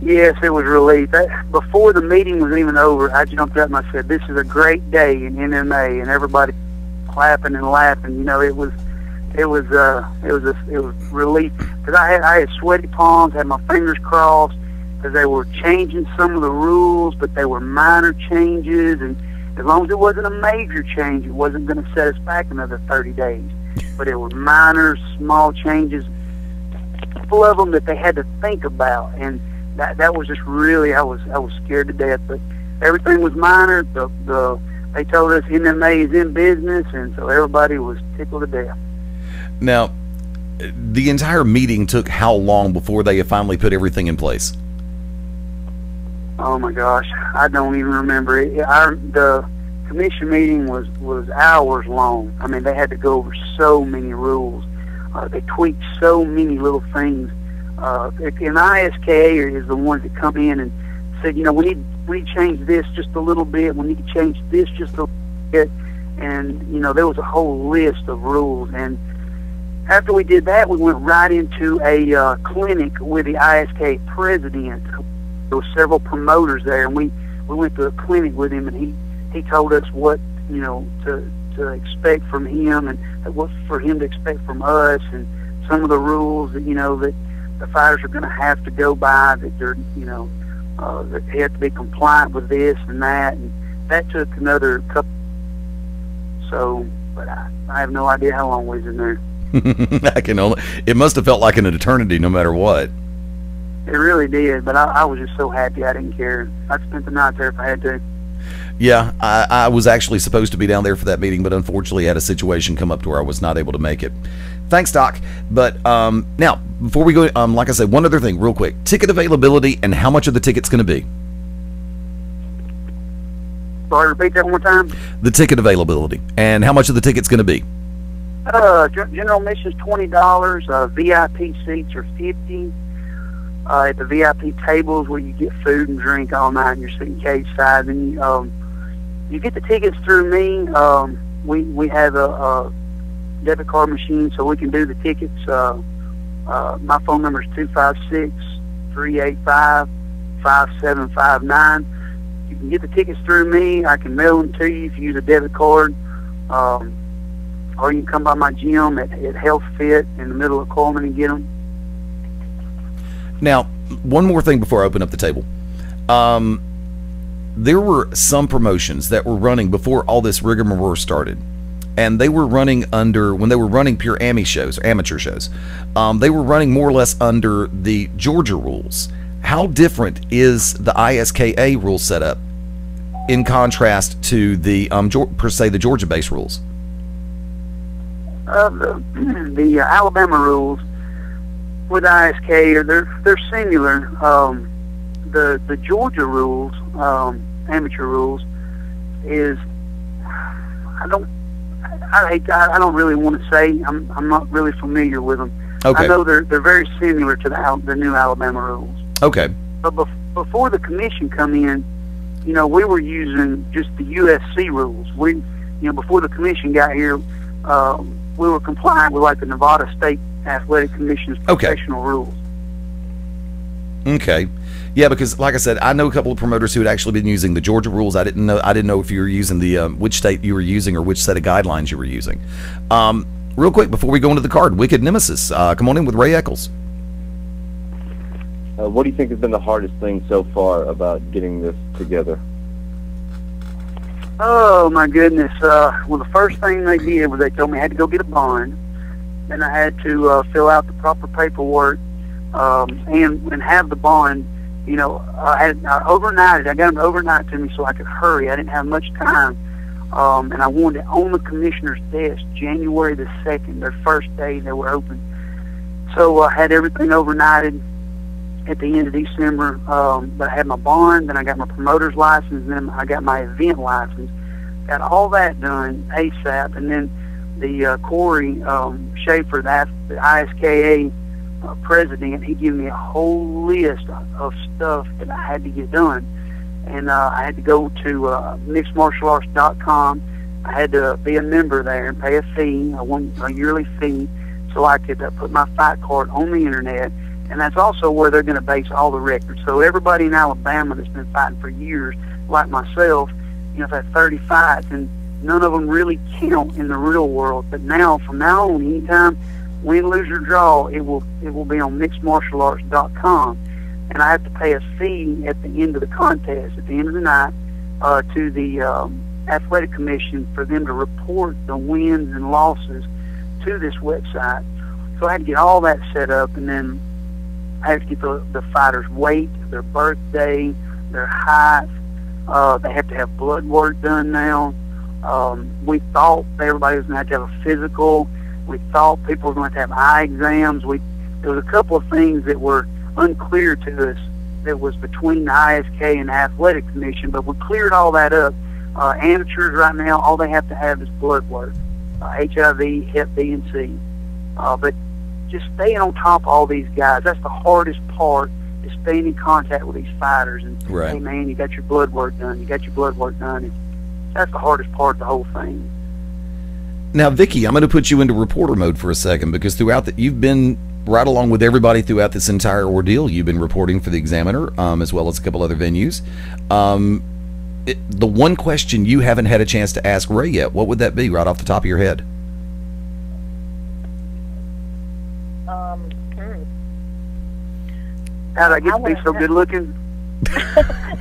[SPEAKER 5] Yes, it was relief. Before the meeting was even over, I jumped up and I said, "This is a great day in MMA," and everybody clapping and laughing. You know, it was relief, because I had sweaty palms, had my fingers crossed, because they were changing some of the rules, but they were minor changes, and as long as it wasn't a major change, it wasn't going to set us back another 30 days. But it were minor, small changes, full of them that they had to think about, and that was just really, I was scared to death. But everything was minor. They told us MMA is in business, and so everybody was tickled to death.
[SPEAKER 2] Now, the entire meeting took how long before they finally put everything in place?
[SPEAKER 5] Oh my gosh, I don't even remember it. The commission meeting was hours long. I mean, they had to go over so many rules. They tweaked so many little things. And ISKA is the ones that come in and said, you know, we need to change this just a little bit. We need to change this just a little bit. And you know, there was a whole list of rules. And after we did that, we went right into a clinic with the ISK president. There were several promoters there, and we went to a clinic with him, and he told us what, you know, to expect from him, and what for him to expect from us, and some of the rules that, you know, that the fighters are going to have to go by, that they're, you know, He had to be compliant with this and that, and that took another couple. So, but I have no idea how long we was in there.
[SPEAKER 2] It must have felt like an eternity no matter what.
[SPEAKER 5] It really did, but I was just so happy I didn't care. I'd spent the night there if I had to.
[SPEAKER 2] Yeah, I was actually supposed to be down there for that meeting, but unfortunately had a situation come up to where I was not able to make it. Thanks, Doc. But now, before we go, like I said, one other thing real quick. Ticket availability and how much are the tickets going to be?
[SPEAKER 5] Sorry, repeat that one more time?
[SPEAKER 2] The ticket availability and how much are the tickets going to be?
[SPEAKER 5] General admission's $20. VIP seats are $50. At the VIP tables where you get food and drink all night and you're sitting cage side, and you get the tickets through me. We have a debit card machine, so we can do the tickets. My phone number is 256-385-5759. You can get the tickets through me. I can mail them to you if you use a debit card. Or you can come by my gym at Health Fit in the middle of Coleman and get them.
[SPEAKER 2] Now, one more thing before I open up the table. There were some promotions that were running before all this rigmarole started. And they were running when they were running pure amateur shows, they were running more or less under the Georgia rules. How different is the ISKA rule setup in contrast to the, per se, the Georgia-based rules?
[SPEAKER 5] The Alabama rules with ISK, they're similar. The Georgia rules, amateur rules, is I don't really want to say. I'm not really familiar with them.
[SPEAKER 2] Okay.
[SPEAKER 5] I know they're very similar to the new Alabama rules.
[SPEAKER 2] Okay.
[SPEAKER 5] But before the commission come in, we were using just the USC rules. Before the commission got here, we were compliant with like the Nevada State Athletic Commission's professional rules.
[SPEAKER 2] Okay. Yeah, because like I said, I know a couple of promoters who had actually been using the Georgia rules. I didn't know if you were using the which state you were using or which set of guidelines you were using. Real quick before we go into the card, Wicked Nemesis, come on in with Ray Eccles.
[SPEAKER 4] What do you think has been the hardest thing so far about getting this together?
[SPEAKER 5] Oh my goodness! Well, the first thing they did was they told me I had to go get a bond, and I had to fill out the proper paperwork and have the bond. I overnighted. I got them to overnight to me so I could hurry. I didn't have much time, and I wanted it on the commissioner's desk January the 2nd, their first day they were open. So I had everything overnighted at the end of December. But I had my bond, then I got my promoter's license, and then I got my event license. Got all that done ASAP, and then the Corey Schaefer, the ISKA president, he gave me a whole list of stuff that I had to get done, and I had to go to mixedmartialarts.com. I had to be a member there and pay a fee, a yearly fee, so I could put my fight card on the internet, and that's also where they're going to base all the records. So everybody in Alabama that's been fighting for years, like myself, I've had 30 fights, and none of them really count in the real world. But now, from now on, anytime win, lose, or draw, it will be on mixedmartialarts.com, and I have to pay a fee at the end of the contest, at the end of the night, to the athletic commission for them to report the wins and losses to this website. So I had to get all that set up, and then I have to get the fighter's weight, their birthday, their height. They have to have blood work done now. We thought everybody was going to have a physical. We thought people were going to have eye exams. There was a couple of things that were unclear to us that was between the ISK and the Athletic Commission, but we cleared all that up. Amateurs right now, all they have to have is blood work, HIV, Hep B, and C. But just staying on top of all these guys, that's the hardest part, is staying in contact with these fighters. And,
[SPEAKER 2] right.
[SPEAKER 5] Hey, man, you got your blood work done. You got your blood work done. And that's the hardest part of the whole thing.
[SPEAKER 2] Now, Vicky, I'm going to put you into reporter mode for a second, because you've been right along with everybody throughout this entire ordeal. You've been reporting for the Examiner, as well as a couple other venues. The one question you haven't had a chance to ask Ray yet, what would that be right off the top of your head?
[SPEAKER 5] How'd I get to be so good looking?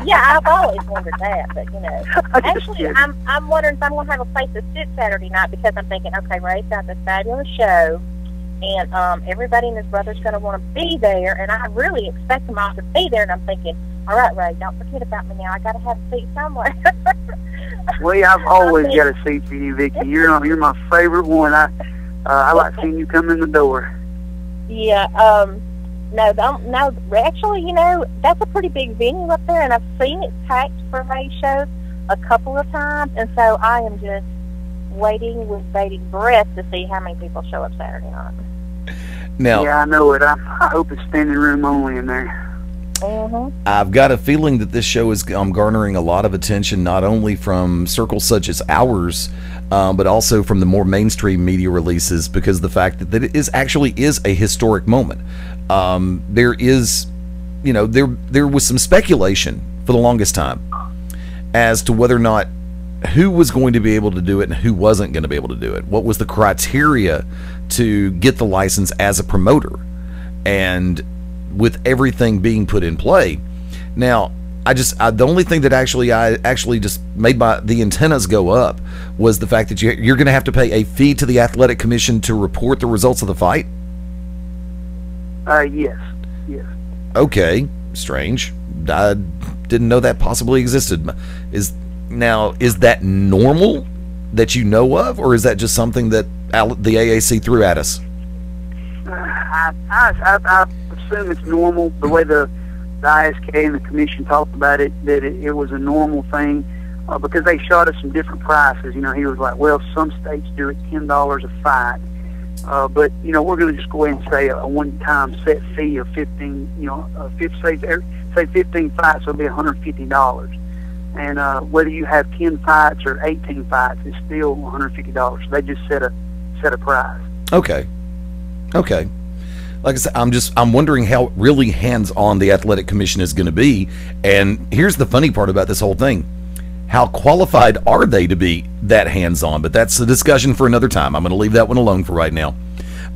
[SPEAKER 28] Yeah, I've always wondered that, but actually, I'm wondering if I'm going to have a place to sit Saturday night because I'm thinking, okay, Ray's got this fabulous show, and everybody and his brother's going to want to be there, and I really expect them all to be there, and I'm thinking, all right, Ray, don't forget about me now. I got to have a seat somewhere.
[SPEAKER 5] Well, I've always got a seat for you, Vicky. You're my favorite one. I like seeing you come in the door.
[SPEAKER 28] Yeah. No. Actually, that's a pretty big venue up there, and I've seen it packed for Ray's shows a couple of times, and so I am just waiting with bated breath to see how many people show up Saturday night.
[SPEAKER 2] Now,
[SPEAKER 5] yeah, I know it. I hope it's standing room only in there.
[SPEAKER 2] I've got a feeling that this show is garnering a lot of attention, not only from circles such as ours, but also from the more mainstream media releases, because the fact that it actually is a historic moment. There is, there was some speculation for the longest time as to whether or not who was going to be able to do it and who wasn't going to be able to do it. What was the criteria to get the license as a promoter? And with everything being put in play, now the only thing that I actually just made the antennas go up was the fact that you're going to have to pay a fee to the athletic commission to report the results of the fight.
[SPEAKER 5] Yes.
[SPEAKER 2] Okay, strange. I didn't know that possibly existed. Is that normal that you know of, or is that just something that the AAC threw at us?
[SPEAKER 5] I assume it's normal, the way the ISK and the commission talked about it, that it was a normal thing, because they shot us some different prices. He was like, well, some states do it $10 a fight, but we're going to just go ahead and say a one-time set fee of 15. Say 15 fights, it'll be $150. And whether you have 10 fights or 18 fights, it's still $150. So they just set a price.
[SPEAKER 2] Okay. Like I said, I'm wondering how really hands-on the athletic commission is going to be. And here's the funny part about this whole thing: how qualified are they to be that hands-on? But that's a discussion for another time. I'm going to leave that one alone for right now.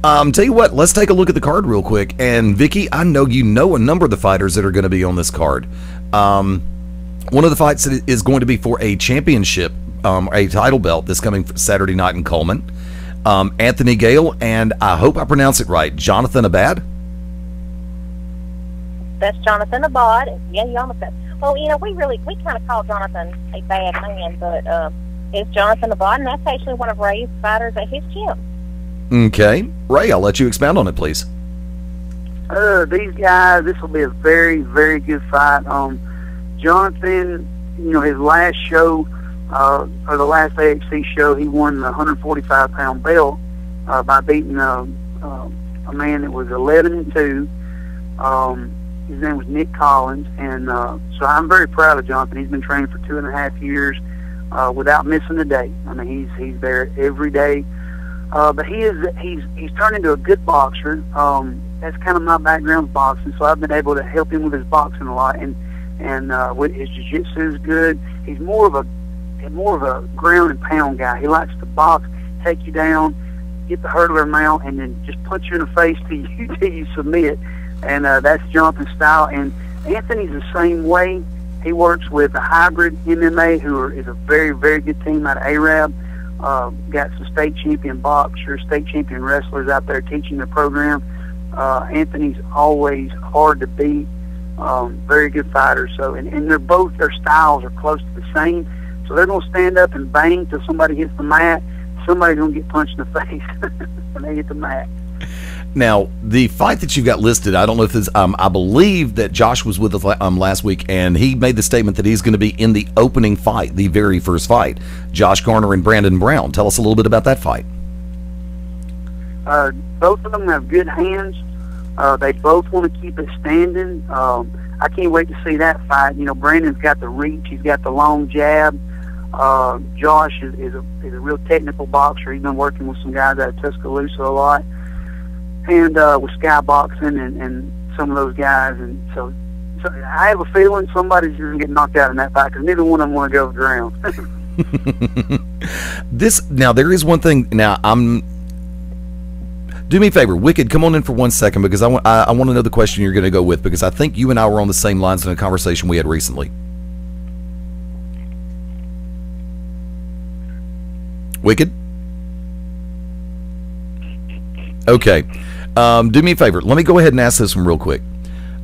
[SPEAKER 2] Tell you what, let's take a look at the card real quick. And Vicky, I know you know a number of the fighters that are going to be on this card. One of the fights is going to be for a championship, a title belt, this coming Saturday night in Coleman. Anthony Gale and, I hope I pronounce it right, Jonathan Abad?
[SPEAKER 28] That's Jonathan Abad. Yeah, you almost said. Well, we kind of call Jonathan a bad man, but it's Jonathan Abad, and that's actually one of Ray's fighters at his gym.
[SPEAKER 2] Okay. Ray, I'll let you expound on it, please.
[SPEAKER 5] These guys, this will be a very, very good fight. Jonathan, his last show, or the last AXC show, he won the 145-pound belt by beating a man that was 11-2. His name was Nick Collins, and so I'm very proud of Jonathan. He's been training for 2.5 years without missing a day. I mean, he's there every day. But he's turned into a good boxer. That's kind of my background, boxing, so I've been able to help him with his boxing a lot, and with his jiu-jitsu is good. He's more of a ground and pound guy. He likes to box, take you down, get the hurdler mount, and then just punch you in the face till you submit. And that's Jonathan's style. And Anthony's the same way. He works with a hybrid MMA, is a very, very good team out of Arab. Got some state champion boxers, state champion wrestlers out there teaching the program. Anthony's always hard to beat. Very good fighters. So, and their styles are close to the same. So they're going to stand up and bang till somebody hits the mat. Somebody's going to get punched in the face when they hit the mat.
[SPEAKER 2] Now, the fight that you've got listed, I don't know if this, I believe that Josh was with us last week, and he made the statement that he's going to be in the opening fight, the very first fight. Josh Garner and Brandon Brown. Tell us a little bit about that fight.
[SPEAKER 5] Both of them have good hands. They both want to keep it standing. I can't wait to see that fight. Brandon's got the reach. He's got the long jab. Josh is a real technical boxer. He's been working with some guys out of Tuscaloosa a lot, and with Sky Boxing and some of those guys. And so I have a feeling somebody's going to get knocked out in that fight, because neither one of them want to go to the ground.
[SPEAKER 2] Now, there is one thing. Now, Do me a favor, Wicked, come on in for 1 second because I want to know the question you're going to go with because I think you and I were on the same lines in a conversation we had recently. Wicked? Okay. Do me a favor. Let me go ahead and ask this one real quick.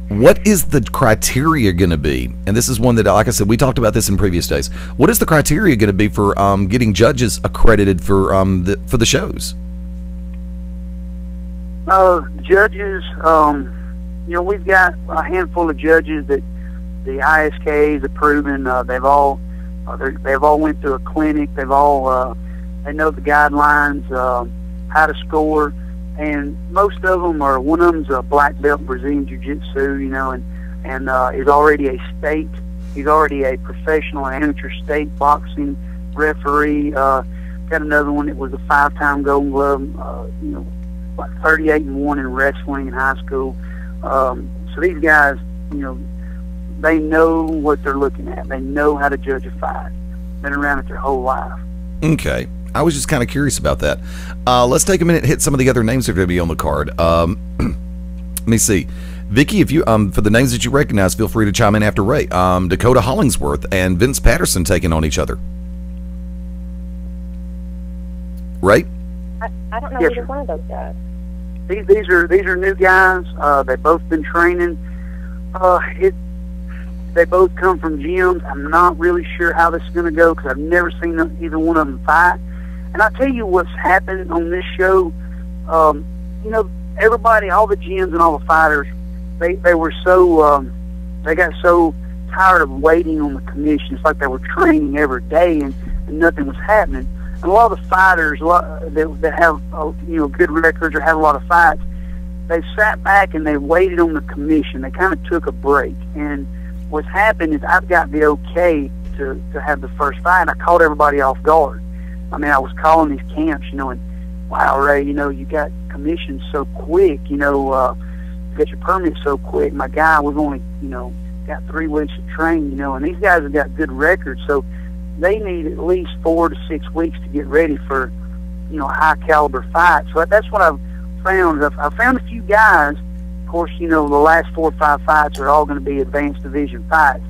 [SPEAKER 2] What is the criteria going to be? And this is one that, like I said, we talked about this in previous days. What is the criteria going to be for getting judges accredited for the shows?
[SPEAKER 5] Judges, we've got a handful of judges that the ISK is approving. They've all went through a clinic. They've all they know the guidelines, how to score, and most of them are. One of them's a black belt in Brazilian Jiu-Jitsu, and is already a state. He's already a professional amateur state boxing referee. Got another one that was a 5-time Golden Glove. Like 38-1 in wrestling in high school. So these guys, they know what they're looking at. They know how to judge a fight. Been around it their whole life.
[SPEAKER 2] Okay. I was just kind of curious about that. Let's take a minute and hit some of the other names that are going to be on the card. Let me see. Vicky, if you for the names that you recognize, feel free to chime in after Ray. Dakota Hollingsworth and Vince Patterson taking on each other. Ray?
[SPEAKER 28] I don't know
[SPEAKER 5] Yes,
[SPEAKER 28] either
[SPEAKER 5] sir.
[SPEAKER 28] one of those guys.
[SPEAKER 5] These are new guys. They've both been training. They both come from gyms. I'm not really sure how this is going to go because I've never seen either one of them fight. And I'll tell you what's happened on this show. Everybody, all the gyms and all the fighters, they were so they got so tired of waiting on the commission. It's like they were training every day and nothing was happening. And a lot of the fighters that have good records or have a lot of fights, they sat back and they waited on the commission. They kind of took a break. And what's happened is I've got the okay to have the first fight. I caught everybody off guard. I mean, I was calling these camps, and wow, Ray, you got commissioned so quick. You got your permit so quick. My guy, we've only got 3 weeks to train. And these guys have got good records, so they need at least 4 to 6 weeks to get ready for, high caliber fights. So that's what I've found. I've found a few guys. Of course, the last 4 or 5 fights are all going to be advanced division fights.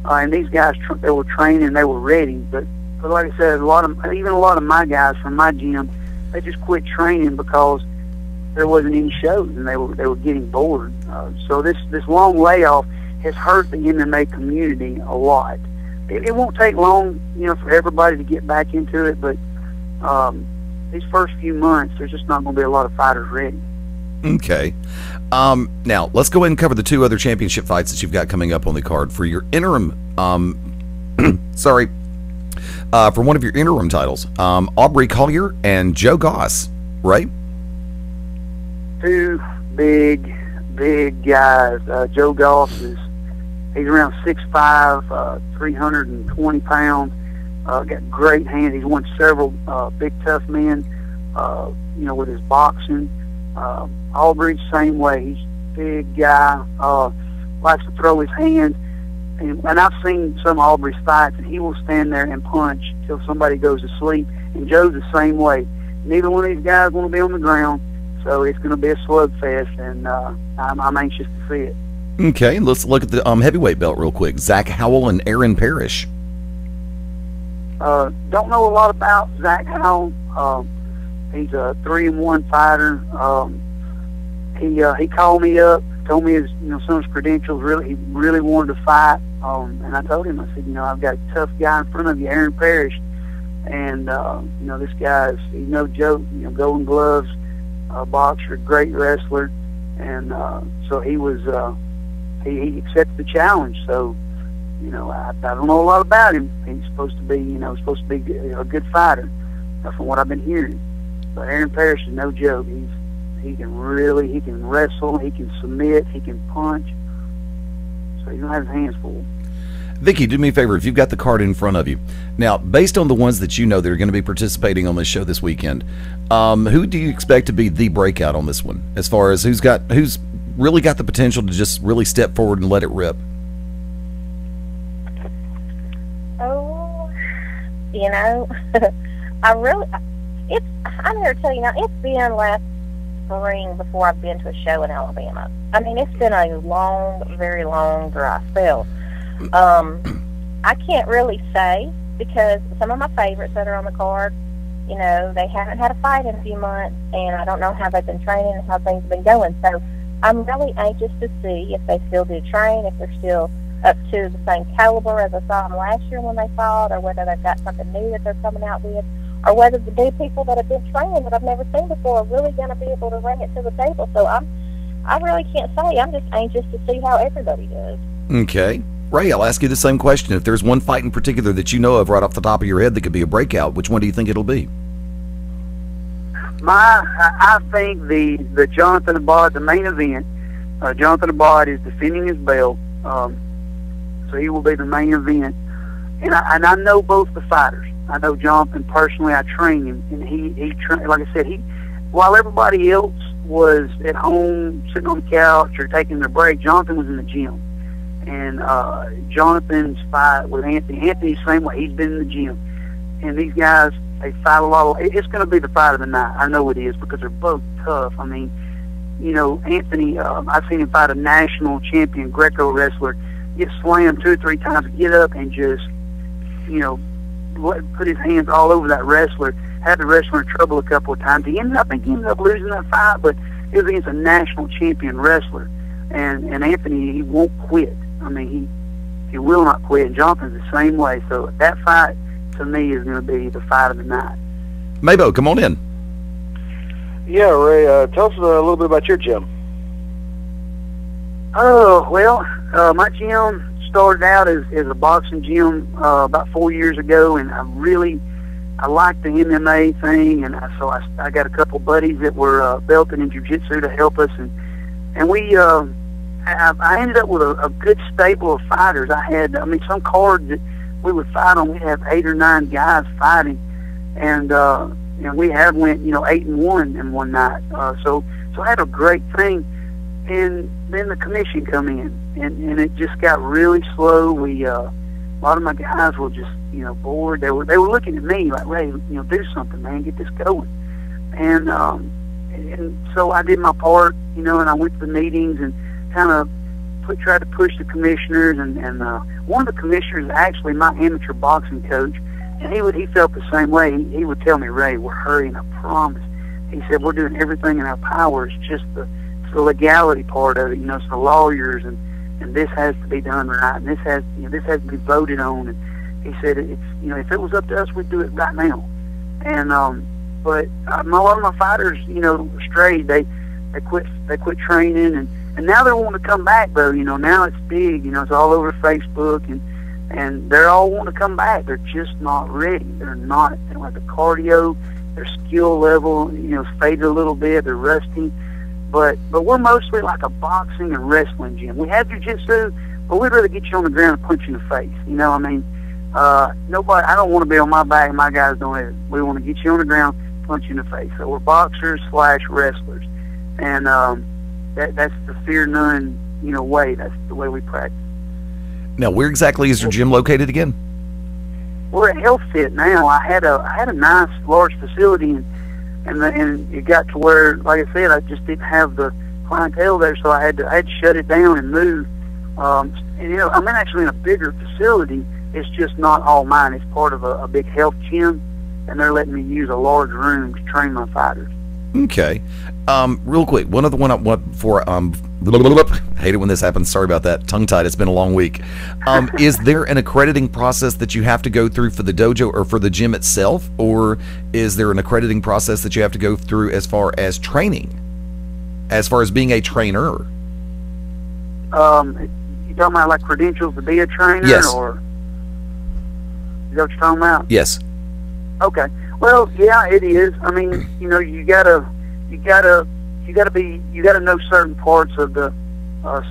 [SPEAKER 5] And these guys, they were training, they were ready. But like I said, a lot of my guys from my gym, they just quit training because there wasn't any shows and they were getting bored. So this long layoff has hurt the MMA community a lot. It won't take long, for everybody to get back into it, but these first few months, there's just not going to be a lot of fighters ready.
[SPEAKER 2] Okay. Now, let's go ahead and cover the 2 other championship fights that you've got coming up on the card for your interim, for one of your interim titles, Aubrey Collier and Joe Goss, right?
[SPEAKER 5] 2 big guys. Joe Goss he's around 6'5", 320 pounds. Got great hands. He's won several big tough men, with his boxing. Aubrey, same way. He's a big guy, likes to throw his hands. And I've seen some of Aubrey's fights, and he will stand there and punch till somebody goes to sleep. And Joe's the same way. Neither one of these guys want to be on the ground, so it's going to be a slugfest, and I'm anxious to see it.
[SPEAKER 2] Okay, let's look at the heavyweight belt real quick. Zach Howell and Aaron Parrish.
[SPEAKER 5] Don't know a lot about Zach Howell. He's a 3-1 fighter. He called me up, told me his some of his credentials. He really wanted to fight. And I told him, I said, I've got a tough guy in front of you, Aaron Parrish, and this guy's he's no joke. Golden Gloves, boxer, great wrestler, and so he was. He accepted the challenge. So, I don't know a lot about him. He's supposed to be, a good fighter, from what I've been hearing. But Aaron Parrish is no joke. He can wrestle, he can submit, he can punch. So he's gonna have his hands full.
[SPEAKER 2] Vicky, do me a favor, if you've got the card in front of you. Now, based on the ones that that are going to be participating on this show this weekend, who do you expect to be the breakout on this one? As far as who's really got the potential to just really step forward and let it rip?
[SPEAKER 28] Oh, I'm here to tell you now, it's been last spring before I've been to a show in Alabama. I mean, it's been a long, very long dry spell. I can't really say, because some of my favorites that are on the card, you know, they haven't had a fight in a few months, and I don't know how they've been training and how things have been going. So I'm really anxious to see if they still do train, if they're still up to the same caliber as I saw them last year when they fought, or whether they've got something new that they're coming out with, or whether the new people that have been training that I've never seen before are really going to be able to bring it to the table. So I really can't say. I'm just anxious to see how everybody does.
[SPEAKER 2] Okay. Ray, I'll ask you the same question. If there's one fight in particular that you know of right off the top of your head that could be a breakout, which one do you think it'll be?
[SPEAKER 5] I think the Jonathan Abad, the main event, Jonathan Abad is defending his belt, so he will be the main event. And I know both the fighters. I know Jonathan personally. I train him, and he like I said, while everybody else was at home sitting on the couch or taking their break, Jonathan was in the gym. And Jonathan's fight with Anthony's the same way. He's been in the gym. And these guys, they fight a lot. It's going to be the fight of the night. I know it is, because they're both tough. I mean, you know, Anthony, I've seen him fight a national champion Greco wrestler, get slammed 2 or 3 times, get up and just, you know, put his hands all over that wrestler, had the wrestler in trouble a couple of times. I think he ended up losing that fight, but it was against a national champion wrestler. And Anthony, he won't quit. I mean, he will not quit. And Jonathan's the same way. So that fight, to me, is going to be the fight of the night.
[SPEAKER 2] Mabo, come on in.
[SPEAKER 3] Yeah, Ray, tell us a little bit about your gym.
[SPEAKER 5] Oh, well, my gym started out as a boxing gym about 4 years ago, and I liked the MMA thing, and so I got a couple buddies that were belting in jiu-jitsu to help us, and we I ended up with a good stable of fighters. Some cards that we would fight on, we'd have 8 or 9 guys fighting, and we had went 8-1 in one night. So I had a great thing, and then the commission come in, and it just got really slow. A lot of my guys were just bored. They were looking at me like, Ray, do something, man, get this going, and so I did my part, and I went to the meetings and kind of tried to push the commissioners, and one of the commissioners is actually my amateur boxing coach, and he felt the same way. He would tell me, Ray, we're hurrying, I promise. He said, we're doing everything in our power. It's just the legality part of it, it's the lawyers, and this has to be done right, and this has to be voted on. And he said, it's if it was up to us, we'd do it right now. And but a lot of my fighters, strayed. They quit training, and now they want to come back, though. Now it's big. It's all over Facebook, and they're all wanting to come back. They're just not ready. They don't have the cardio. Their skill level, faded a little bit. They're rusty. But we're mostly like a boxing and wrestling gym. We have jiu-jitsu, but we'd rather get you on the ground and punch you in the face. Nobody. I don't want to be on my back, and my guys don't have it. We want to get you on the ground, punch you in the face. So we're boxers / wrestlers, and that's the fear none, way. That's the way we practice.
[SPEAKER 2] Now, where exactly is your gym located again?
[SPEAKER 5] We're at Health Fit now. I had a nice large facility, and it got to where, like I said, I just didn't have the clientele there, so I had to shut it down and move. I'm actually in a bigger facility. It's just not all mine. It's part of a big health gym, and they're letting me use a large room to train my fighters.
[SPEAKER 2] Okay. Real quick, one other one I want before hate it when this happens. Sorry about that. Tongue-tied. It's been a long week. Is there an accrediting process that you have to go through for the dojo or for the gym itself, or is there an accrediting process that you have to go through as far as training, as far as being a trainer?
[SPEAKER 5] You talking about like credentials to be a trainer?
[SPEAKER 2] Yes.
[SPEAKER 5] Or is that what you're talking about?
[SPEAKER 2] Yes.
[SPEAKER 5] Okay. Well, yeah, it is. I mean, you gotta know certain parts of the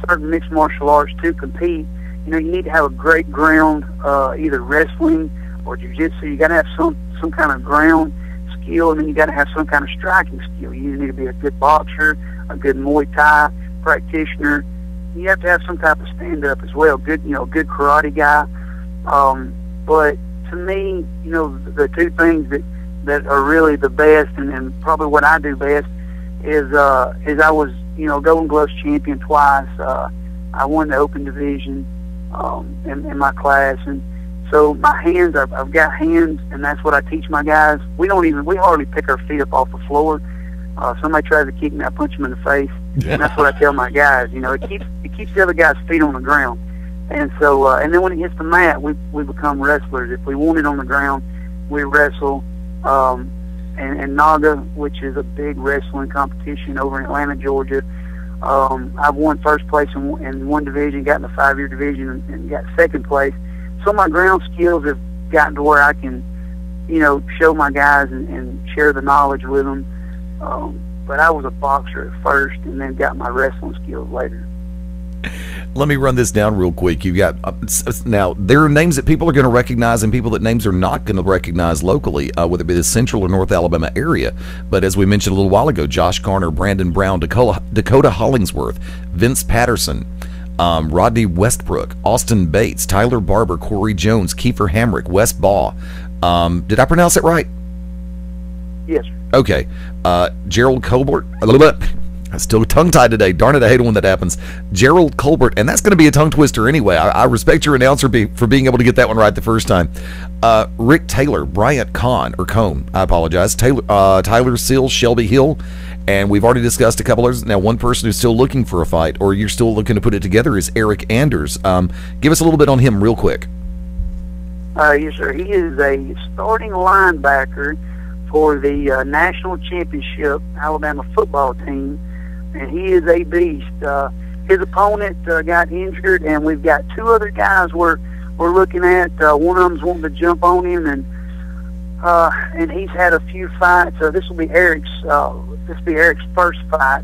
[SPEAKER 5] certain mixed martial arts to compete. You need to have a great ground, either wrestling or jiu-jitsu. You gotta have some kind of ground skill, and then you gotta have some kind of striking skill. You need to be a good boxer, a good Muay Thai practitioner. You have to have some type of stand-up as well. Good karate guy. But to me, the two things that are really the best, and probably what I do best, is I was, Golden Gloves champion twice. I won the open division in my class, and so my hands, I've got hands, and that's what I teach my guys. We hardly pick our feet up off the floor. Somebody tries to kick me, I punch them in the face, and that's what I tell my guys. It keeps the other guy's feet on the ground, and so and then when it hits the mat, we become wrestlers. If we want it on the ground, we wrestle. And Naga, which is a big wrestling competition over in Atlanta, Georgia. I've won first place in one division, got in the 5-year division, and got second place. So my ground skills have gotten to where I can, show my guys and share the knowledge with them. But I was a boxer at first, and then got my wrestling skills later.
[SPEAKER 2] Let me run this down real quick. You've got now there are names that people are going to recognize and people that names are not going to recognize locally, whether it be the Central or North Alabama area. But as we mentioned a little while ago, Josh Garner, Brandon Brown, Dakota Hollingsworth, Vince Patterson, Rodney Westbrook, Austin Bates, Tyler Barber, Corey Jones, Kiefer Hamrick, Wes Baugh. Did I pronounce it right?
[SPEAKER 5] Yes.
[SPEAKER 2] Okay. Gerald Colbert. I'm still tongue-tied today. Darn it, I hate it when that happens. Gerald Colbert, and that's going to be a tongue twister anyway. I respect your announcer for being able to get that one right the first time. Rick Taylor, Bryant Cone, I apologize. Tyler Seals, Shelby Hill, and we've already discussed a couple others. Now, one person who's still looking for a fight, or you're still looking to put it together, is Eric Anders. Give us a little bit on him real quick.
[SPEAKER 5] Yes, sir. He is a starting linebacker for the national championship Alabama football team. And he is a beast. His opponent got injured, and we've got two other guys we're looking at. One of them's wanting to jump on him, and he's had a few fights. This will be Eric's first fight,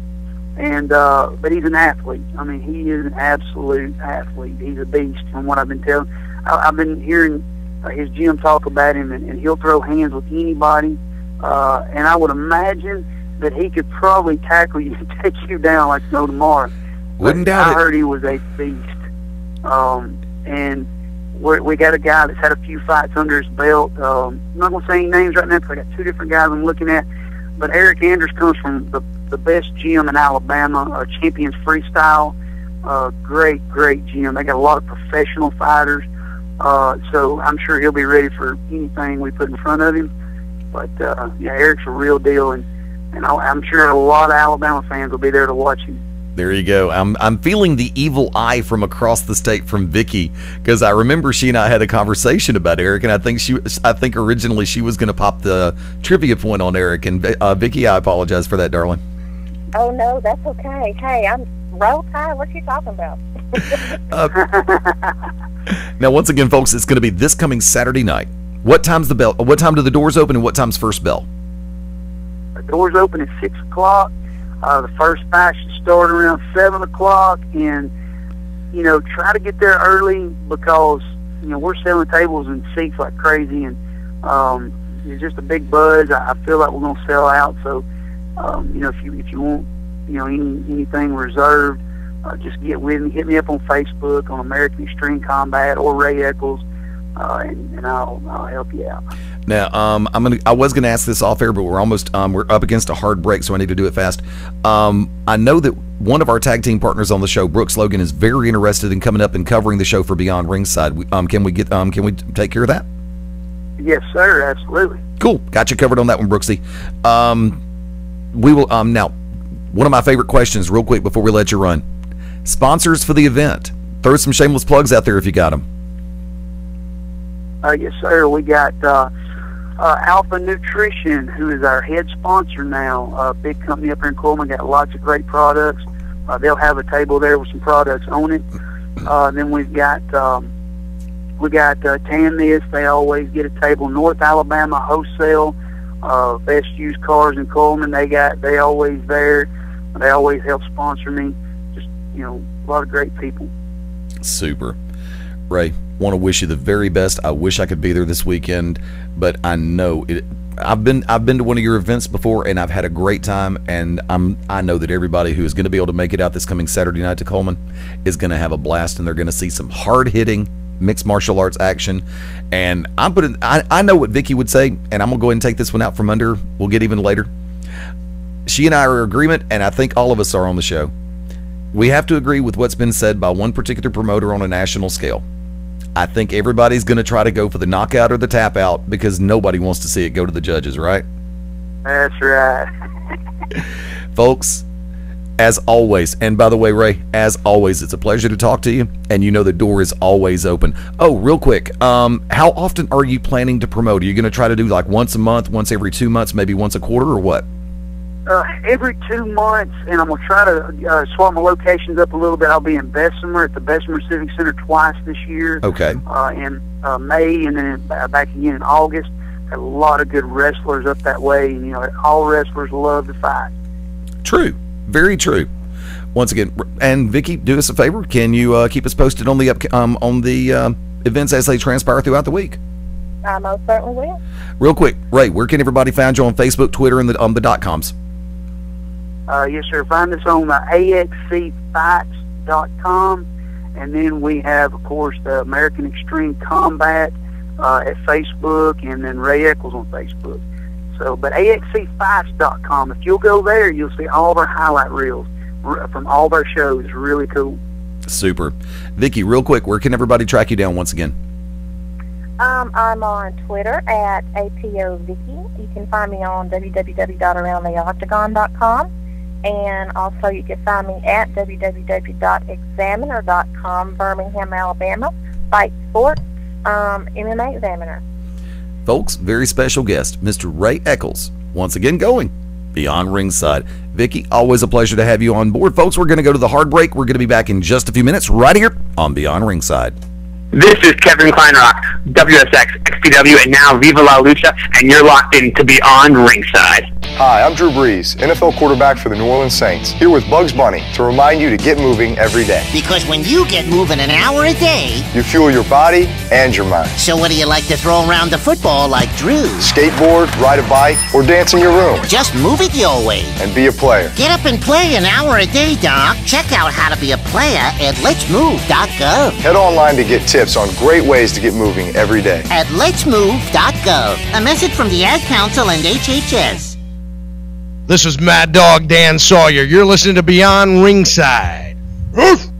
[SPEAKER 5] and but he's an athlete. I mean, he is an absolute athlete. He's a beast. From what I've been telling, I've been hearing his gym talk about him, and he'll throw hands with anybody. And I would imagine that he could probably tackle you and take you down like no tomorrow.
[SPEAKER 2] Wouldn't doubt it.
[SPEAKER 5] I heard he was a beast. And we got a guy that's had a few fights under his belt. I'm not going to say any names right now because I got two different guys I'm looking at. But Eric Anders comes from the best gym in Alabama, Champions Freestyle. Great gym. They got a lot of professional fighters. So I'm sure he'll be ready for anything we put in front of him. But, yeah, Eric's a real deal, and I'm sure a lot of Alabama fans will be there to watch him.
[SPEAKER 2] There you go. I'm feeling the evil eye from across the state from Vicky, because I remember she and I had a conversation about Eric, and I think originally she was going to pop the trivia point on Eric. And Vicky, I apologize for that, darling.
[SPEAKER 28] Oh no, that's okay. Hey, I'm Roll Tide. What you talking about?
[SPEAKER 2] Now, once again, folks, it's going to be this coming Saturday night. What time's the bell? What time do the doors open, and what time's first bell?
[SPEAKER 5] The doors open at 6 o'clock. The first fight should start around 7 o'clock, and try to get there early because we're selling tables and seats like crazy, and it's just a big buzz. I feel like we're gonna sell out. So if you want anything reserved, just get with me. Hit me up on Facebook on American Extreme Combat or Ray Eccles, and I'll help you out.
[SPEAKER 2] Now, I was gonna ask this off air, but we're almost we're up against a hard break, so I need to do it fast. I know that one of our tag team partners on the show, Brooks Logan, is very interested in coming up and covering the show for Beyond Ringside. Can we take care of that?
[SPEAKER 5] Yes, sir. Absolutely.
[SPEAKER 2] Cool. Got you covered on that one, Brooksy. We will now. One of my favorite questions, real quick, before we let you run. Sponsors for the event. Throw some shameless plugs out there if you got them.
[SPEAKER 5] Yes, sir. We got Alpha Nutrition, who is our head sponsor now. A big company up here in Coleman, got lots of great products. They'll have a table there with some products on it. Then we've got Tan This. They always get a table. North Alabama Wholesale, best used cars in Coleman. They always there. They always help sponsor me. Just a lot of great people.
[SPEAKER 2] Super. Ray, want to wish you the very best. I wish I could be there this weekend, but I know it. I've been to one of your events before, and I've had a great time. And I know that everybody who is going to be able to make it out this coming Saturday night to Coleman is going to have a blast, and they're going to see some hard-hitting mixed martial arts action. And I know what Vicky would say, and I'm gonna go ahead and take this one out from under. We'll get even later. she and I are in agreement, and I think all of us are on the show. We have to agree with what's been said by one particular promoter on a national scale. I think everybody's going to try to go for the knockout or the tap out because nobody wants to see it go to the judges, right?
[SPEAKER 5] That's right.
[SPEAKER 2] Folks, as always, and by the way, Ray, as always, it's a pleasure to talk to you, and you know the door is always open. Oh, real quick, how often are you planning to promote? Are you going to try to do like once a month, once every 2 months, maybe once a quarter, or what?
[SPEAKER 5] Every 2 months, and I'm going to try to swap my locations up a little bit. I'll be in Bessemer at the Bessemer Civic Center twice this year.
[SPEAKER 2] Okay.
[SPEAKER 5] In May, and then back again in August. Got a lot of good wrestlers up that way, and, you know, all wrestlers love to fight.
[SPEAKER 2] True. Very true. Once again, and Vicky, do us a favor. Can you keep us posted on the events as they transpire throughout the week?
[SPEAKER 28] I most certainly will.
[SPEAKER 2] Real quick, Ray, where can everybody find you on Facebook, Twitter, and the .coms?
[SPEAKER 5] Yes, sir. Find us on axcfights.com, and then we have, of course, the American Extreme Combat at Facebook, and then Ray Eccles on Facebook. So, but axcfights.com, if you'll go there, you'll see all of our highlight reels from all of our shows. Really cool.
[SPEAKER 2] Super. Vicky, real quick, where can everybody track you down once again?
[SPEAKER 28] I'm on Twitter at APOVicky. You can find me on www.aroundtheoctagon.com. And also you can find me at www.examiner.com, Birmingham, Alabama. Fight Sports, MMA Examiner.
[SPEAKER 2] Folks, very special guest, Mr. Ray Eccles, once again going Beyond Ringside. Vicky, always a pleasure to have you on board. Folks, we're going to go to the hard break. We're going to be back in just a few minutes right here on Beyond Ringside.
[SPEAKER 10] This is Kevin Kleinrock, WSX, XPW, and now Viva La Lucha, and you're locked in to Beyond Ringside.
[SPEAKER 26] Hi, I'm Drew Brees, NFL quarterback for the New Orleans Saints, here with Bugs Bunny to remind you to get moving every day.
[SPEAKER 27] Because when you get moving an hour a day,
[SPEAKER 26] you fuel your body and your mind.
[SPEAKER 27] So what do you like to throw around the football like Drew?
[SPEAKER 26] Skateboard, ride a bike, or dance in your room.
[SPEAKER 27] Just move it your way.
[SPEAKER 26] And be a player.
[SPEAKER 27] Get up and play an hour a day, Doc. Check out how to be a player at letsmove.gov.
[SPEAKER 26] Head online to get tips on great ways to get moving every day.
[SPEAKER 27] At letsmove.gov. A message from the Ad Council and HHS.
[SPEAKER 13] This is Mad Dog Dan Sawyer. You're listening to Beyond Ringside.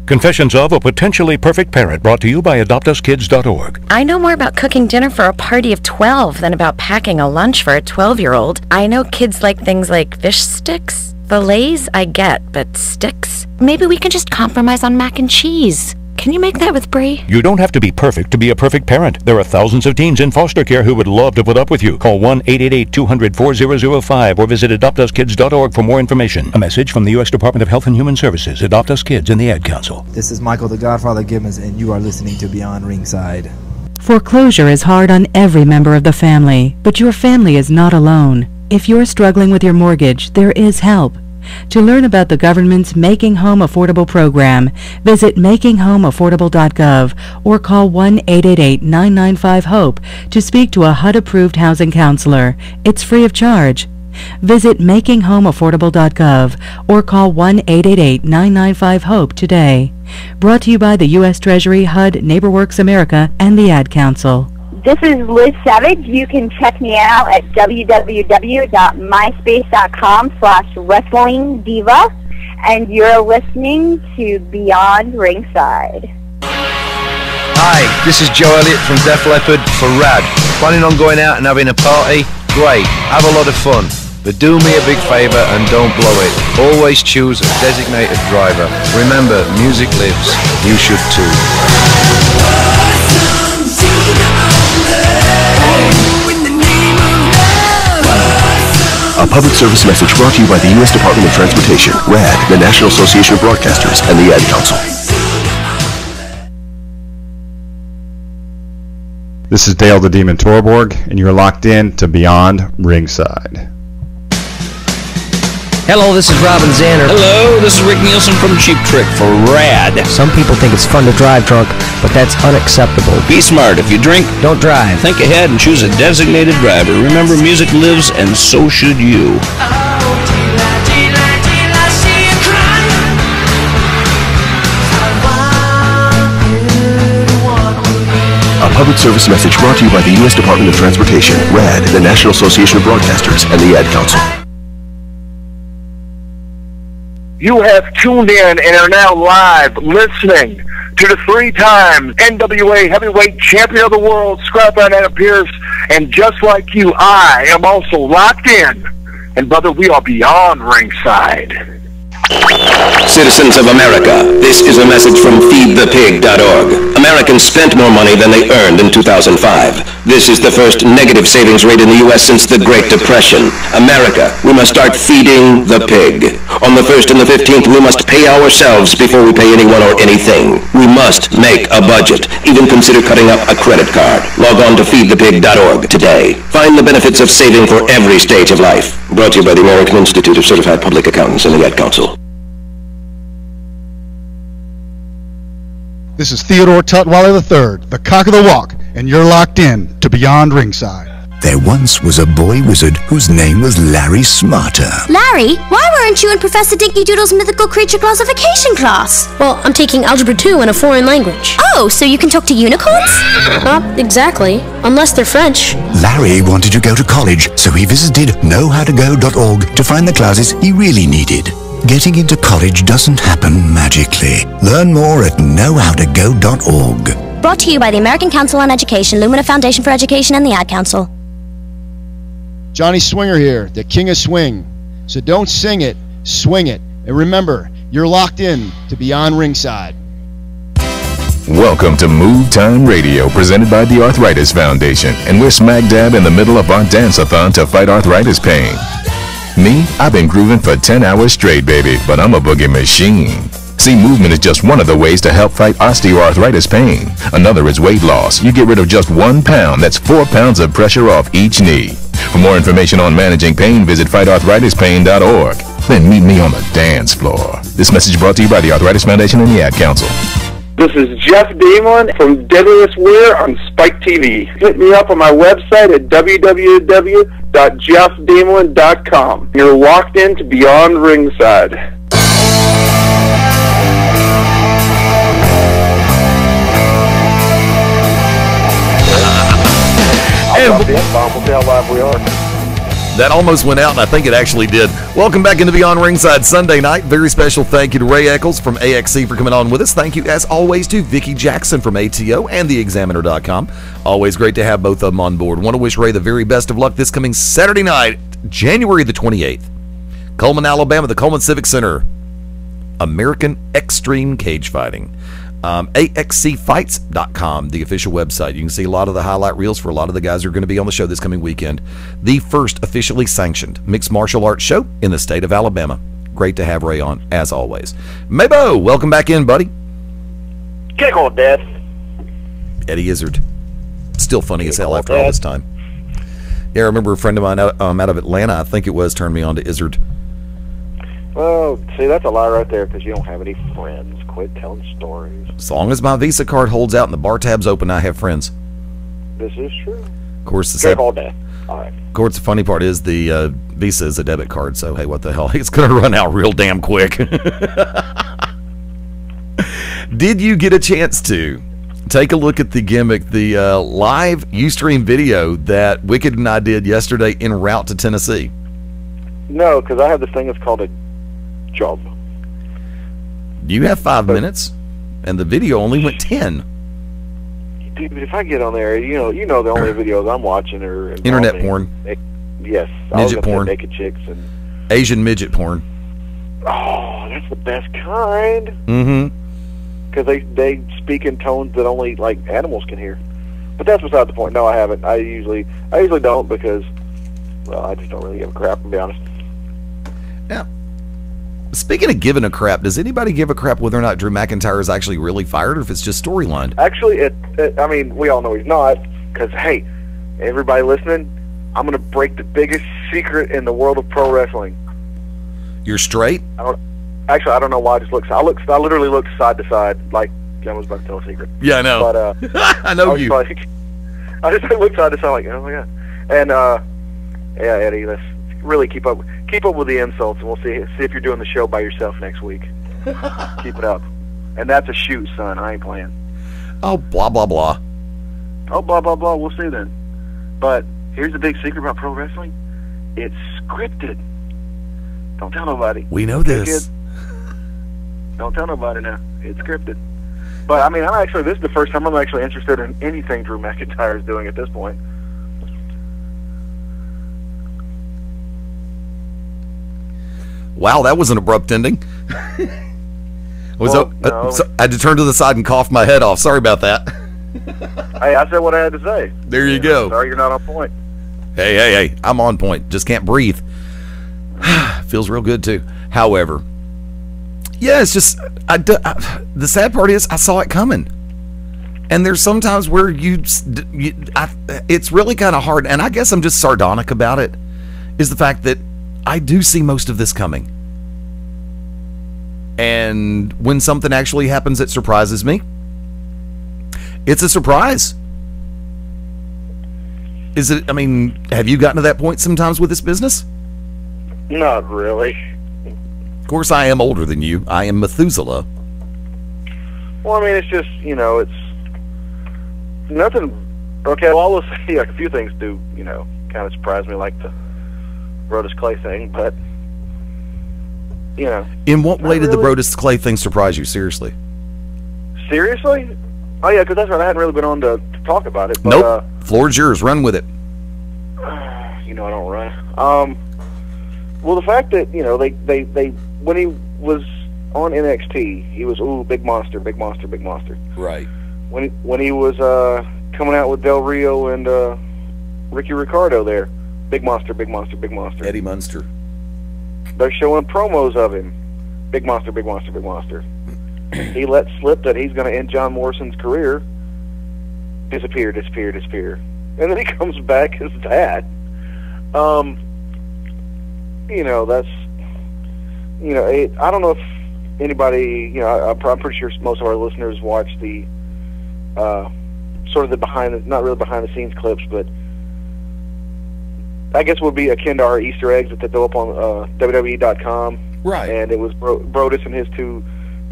[SPEAKER 6] Confessions of a Potentially Perfect Parent, brought to you by AdoptUsKids.org.
[SPEAKER 7] I know more about cooking dinner for a party of 12 than about packing a lunch for a 12-year-old. I know kids like things like fish sticks. Fillets, I get, but sticks? Maybe we can just compromise on mac and cheese. Can you make that with Brie?
[SPEAKER 6] You don't have to be perfect to be a perfect parent. There are thousands of teens in foster care who would love to put up with you. Call 1-888-200-4005 or visit AdoptUsKids.org for more information. A message from the U.S. Department of Health and Human Services, Adopt Us Kids, and the Ad Council.
[SPEAKER 8] This is Michael the Godfather Gibbons, and you are listening to Beyond Ringside.
[SPEAKER 9] Foreclosure is hard on every member of the family, but your family is not alone. If you're struggling with your mortgage, there is help. To learn about the government's Making Home Affordable program, visit makinghomeaffordable.gov or call 1-888-995-HOPE to speak to a HUD-approved housing counselor. It's free of charge. Visit makinghomeaffordable.gov or call 1-888-995-HOPE today. Brought to you by the U.S. Treasury, HUD, NeighborWorks America, and the Ad Council.
[SPEAKER 11] This is Liz Savage. You can check me out at www.myspace.com/wrestlingdiva, and you're listening to Beyond Ringside.
[SPEAKER 12] Hi, this is Joe Elliott from Def Leppard for RAD. Planning on going out and having a party? Great, have a lot of fun. But do me a big favor and don't blow it. Always choose a designated driver. Remember, music lives. You should too.
[SPEAKER 14] A public service message brought to you by the U.S. Department of Transportation, RAD, the National Association of Broadcasters, and the Ad Council.
[SPEAKER 15] This is Dale the Demon Torborg, and you're locked in to Beyond Ringside.
[SPEAKER 29] Hello, this is Robin Zander.
[SPEAKER 30] Hello, this is Rick Nielsen from Cheap Trick for RAD.
[SPEAKER 29] Some people think it's fun to drive drunk, but that's unacceptable.
[SPEAKER 30] Be smart. If you drink,
[SPEAKER 29] don't drive.
[SPEAKER 30] Think ahead and choose a designated driver. Remember, music lives, and so should you.
[SPEAKER 14] A public service message brought to you by the U.S. Department of Transportation, RAD, the National Association of Broadcasters, and the Ad Council.
[SPEAKER 10] You have tuned in and are now live listening to the 3-time NWA Heavyweight Champion of the World, Scrapbound Adam Pierce. And just like you, I am also locked in. And brother, we are beyond ringside.
[SPEAKER 16] Citizens of America, this is a message from feedthepig.org. Americans spent more money than they earned in 2005. This is the first negative savings rate in the U.S. since the Great Depression. America, we must start feeding the pig. On the 1st and the 15th, we must pay ourselves before we pay anyone or anything. We must make a budget. Even consider cutting up a credit card. Log on to feedthepig.org today. Find the benefits of saving for every stage of life. Brought to you by the American Institute of Certified Public Accountants and the Ad Council.
[SPEAKER 17] This is Theodore Tutwiler III, the cock of the walk, and you're locked in to Beyond Ringside.
[SPEAKER 18] There once was a boy wizard whose name was Larry Smarter.
[SPEAKER 19] Larry, why weren't you in Professor Dinky Doodle's mythical creature classification class?
[SPEAKER 20] Well, I'm taking Algebra 2 in a foreign language.
[SPEAKER 19] Oh, so you can talk to unicorns?
[SPEAKER 20] Not exactly, unless they're French.
[SPEAKER 18] Larry wanted to go to college, so he visited knowhowtogo.org to find the classes he really needed. Getting into college doesn't happen magically. Learn more at knowhowtogo.org.
[SPEAKER 19] Brought to you by the American Council on Education, Lumina Foundation for Education, and the Ad Council.
[SPEAKER 13] Johnny Swinger here, the king of swing. So don't sing it, swing it. And remember, you're locked in to Beyond Ringside.
[SPEAKER 21] Welcome to Move Time Radio, presented by the Arthritis Foundation. And we're smack dab in the middle of our dance-a-thon to fight arthritis pain. Me, I've been grooving for 10 hours straight, baby, but I'm a boogie machine. See, movement is just one of the ways to help fight osteoarthritis pain. Another is weight loss. You get rid of just 1 pound. That's 4 pounds of pressure off each knee. For more information on managing pain, visit fightarthritispain.org. Then meet me on the dance floor. This message brought to you by the Arthritis Foundation and the Ad Council.
[SPEAKER 10] This is Jeff Damon from Deadliest Wear on Spike TV. Hit me up on my website at www.jeffdamon.com. You're locked in to Beyond Ringside.
[SPEAKER 2] That almost went out, and I think it actually did. Welcome back into Beyond Ringside Sunday night. Very special thank you to Ray Eccles from AXC for coming on with us. Thank you, as always, to Vicki Jackson from ATO and TheExaminer.com. Always great to have both of them on board. Want to wish Ray the very best of luck this coming Saturday night, January the 28th. Coleman, Alabama, the Coleman Civic Center. American Extreme Cage Fighting. AXCfights.com, the official website. You can see a lot of the highlight reels for a lot of the guys who are going to be on the show this coming weekend. The first officially sanctioned mixed martial arts show in the state of Alabama. Great to have Ray on, as always. Mabo, welcome back in, buddy.
[SPEAKER 10] Kick on, Dad.
[SPEAKER 2] Eddie Izzard. Still funny as hell after all this time. Yeah, I remember a friend of mine out of Atlanta, I think it was, turned me on to Izzard.
[SPEAKER 3] Well, see, that's a lie right there because you don't have any friends. Quit telling stories.
[SPEAKER 2] As long as my Visa card holds out and the bar tab's open, I have friends.
[SPEAKER 3] This is true.
[SPEAKER 2] Of course,
[SPEAKER 3] all day. All right.
[SPEAKER 2] Of course, the funny part is the Visa is a debit card, so hey, what the hell? It's going to run out real damn quick. Did you get a chance to take a look at the gimmick, the live Ustream video that Wicked and I did yesterday en route to Tennessee?
[SPEAKER 3] No, because I have this thing that's called a job.
[SPEAKER 2] You have 5 minutes, and the video only went 10.
[SPEAKER 3] Dude, if I get on there, you know, the only videos I'm watching are
[SPEAKER 2] internet porn.
[SPEAKER 3] Yes,
[SPEAKER 2] midget porn,
[SPEAKER 3] naked chicks, and
[SPEAKER 2] Asian midget porn.
[SPEAKER 3] Oh, that's the best kind.
[SPEAKER 2] Mm-hmm.
[SPEAKER 3] Because they speak in tones that only like animals can hear. But that's beside the point. No, I haven't. I usually don't because, well, I just don't really give a crap, to be honest.
[SPEAKER 2] Yeah. Speaking of giving a crap, does anybody give a crap whether or not Drew McIntyre is actually really fired or if it's just storyline?
[SPEAKER 3] Actually, I mean, we all know he's not, because, hey, everybody listening, I'm going to break the biggest secret in the world of pro wrestling.
[SPEAKER 2] You're straight?
[SPEAKER 3] I don't know why I just looked. I literally looked side to side, like I was about to tell a secret.
[SPEAKER 2] Yeah, I know.
[SPEAKER 3] But,
[SPEAKER 2] I know you.
[SPEAKER 3] I just looked side to side, like, oh my god. And, yeah, Eddie, let's really keep up with the insults, and we'll see if you're doing the show by yourself next week. Keep it up. And that's a shoot, son. I ain't playing.
[SPEAKER 2] Oh, blah, blah, blah.
[SPEAKER 3] Oh, blah, blah, blah. We'll see then. But here's the big secret about pro wrestling. It's scripted. Don't tell nobody.
[SPEAKER 2] We know this.
[SPEAKER 3] Don't tell nobody now. It's scripted. But I mean, this is the first time I'm actually interested in anything Drew McIntyre is doing at this point.
[SPEAKER 2] Wow, that was an abrupt ending.
[SPEAKER 3] No.
[SPEAKER 2] I had to turn to the side and cough my head off. Sorry about that.
[SPEAKER 3] Hey, I said what I had to say.
[SPEAKER 2] There you go.
[SPEAKER 3] Sorry you're not on point.
[SPEAKER 2] Hey, I'm on point. Just can't breathe. Feels real good, too. However, yeah, it's just, the sad part is I saw it coming. And there's sometimes where it's really kind of hard, and I guess I'm just sardonic about it, is the fact that I do see most of this coming. And when something actually happens that surprises me, it's a surprise. Have you gotten to that point sometimes with this business?
[SPEAKER 3] Not really.
[SPEAKER 2] Of course, I am older than you. I am Methuselah.
[SPEAKER 3] Well, I mean, it's just, it's nothing. Okay, well, I will say a few things do, kind of surprise me, like the Brodus Clay thing, but,
[SPEAKER 2] In what way did the Brodus Clay thing surprise you, seriously?
[SPEAKER 3] Seriously? Oh, yeah, because that's right. I hadn't really been on to talk about it. But,
[SPEAKER 2] nope. Floor's yours. Run with it.
[SPEAKER 3] I don't run. Well, the fact that, they when he was on NXT, he was, big monster, big monster, big monster.
[SPEAKER 2] Right.
[SPEAKER 3] When he was coming out with Del Rio and Ricky Ricardo there, big monster, big monster, big monster.
[SPEAKER 2] Eddie Munster.
[SPEAKER 3] They're showing promos of him. Big monster, big monster, big monster. He let slip that he's going to end John Morrison's career. Disappear. And then he comes back as that. That's, I don't know if anybody, I'm pretty sure most of our listeners watch the, sort of the not really behind the scenes clips, but I guess would be akin to our Easter eggs that they throw up on WWE.com.
[SPEAKER 2] Right.
[SPEAKER 3] And it was Brodus and his two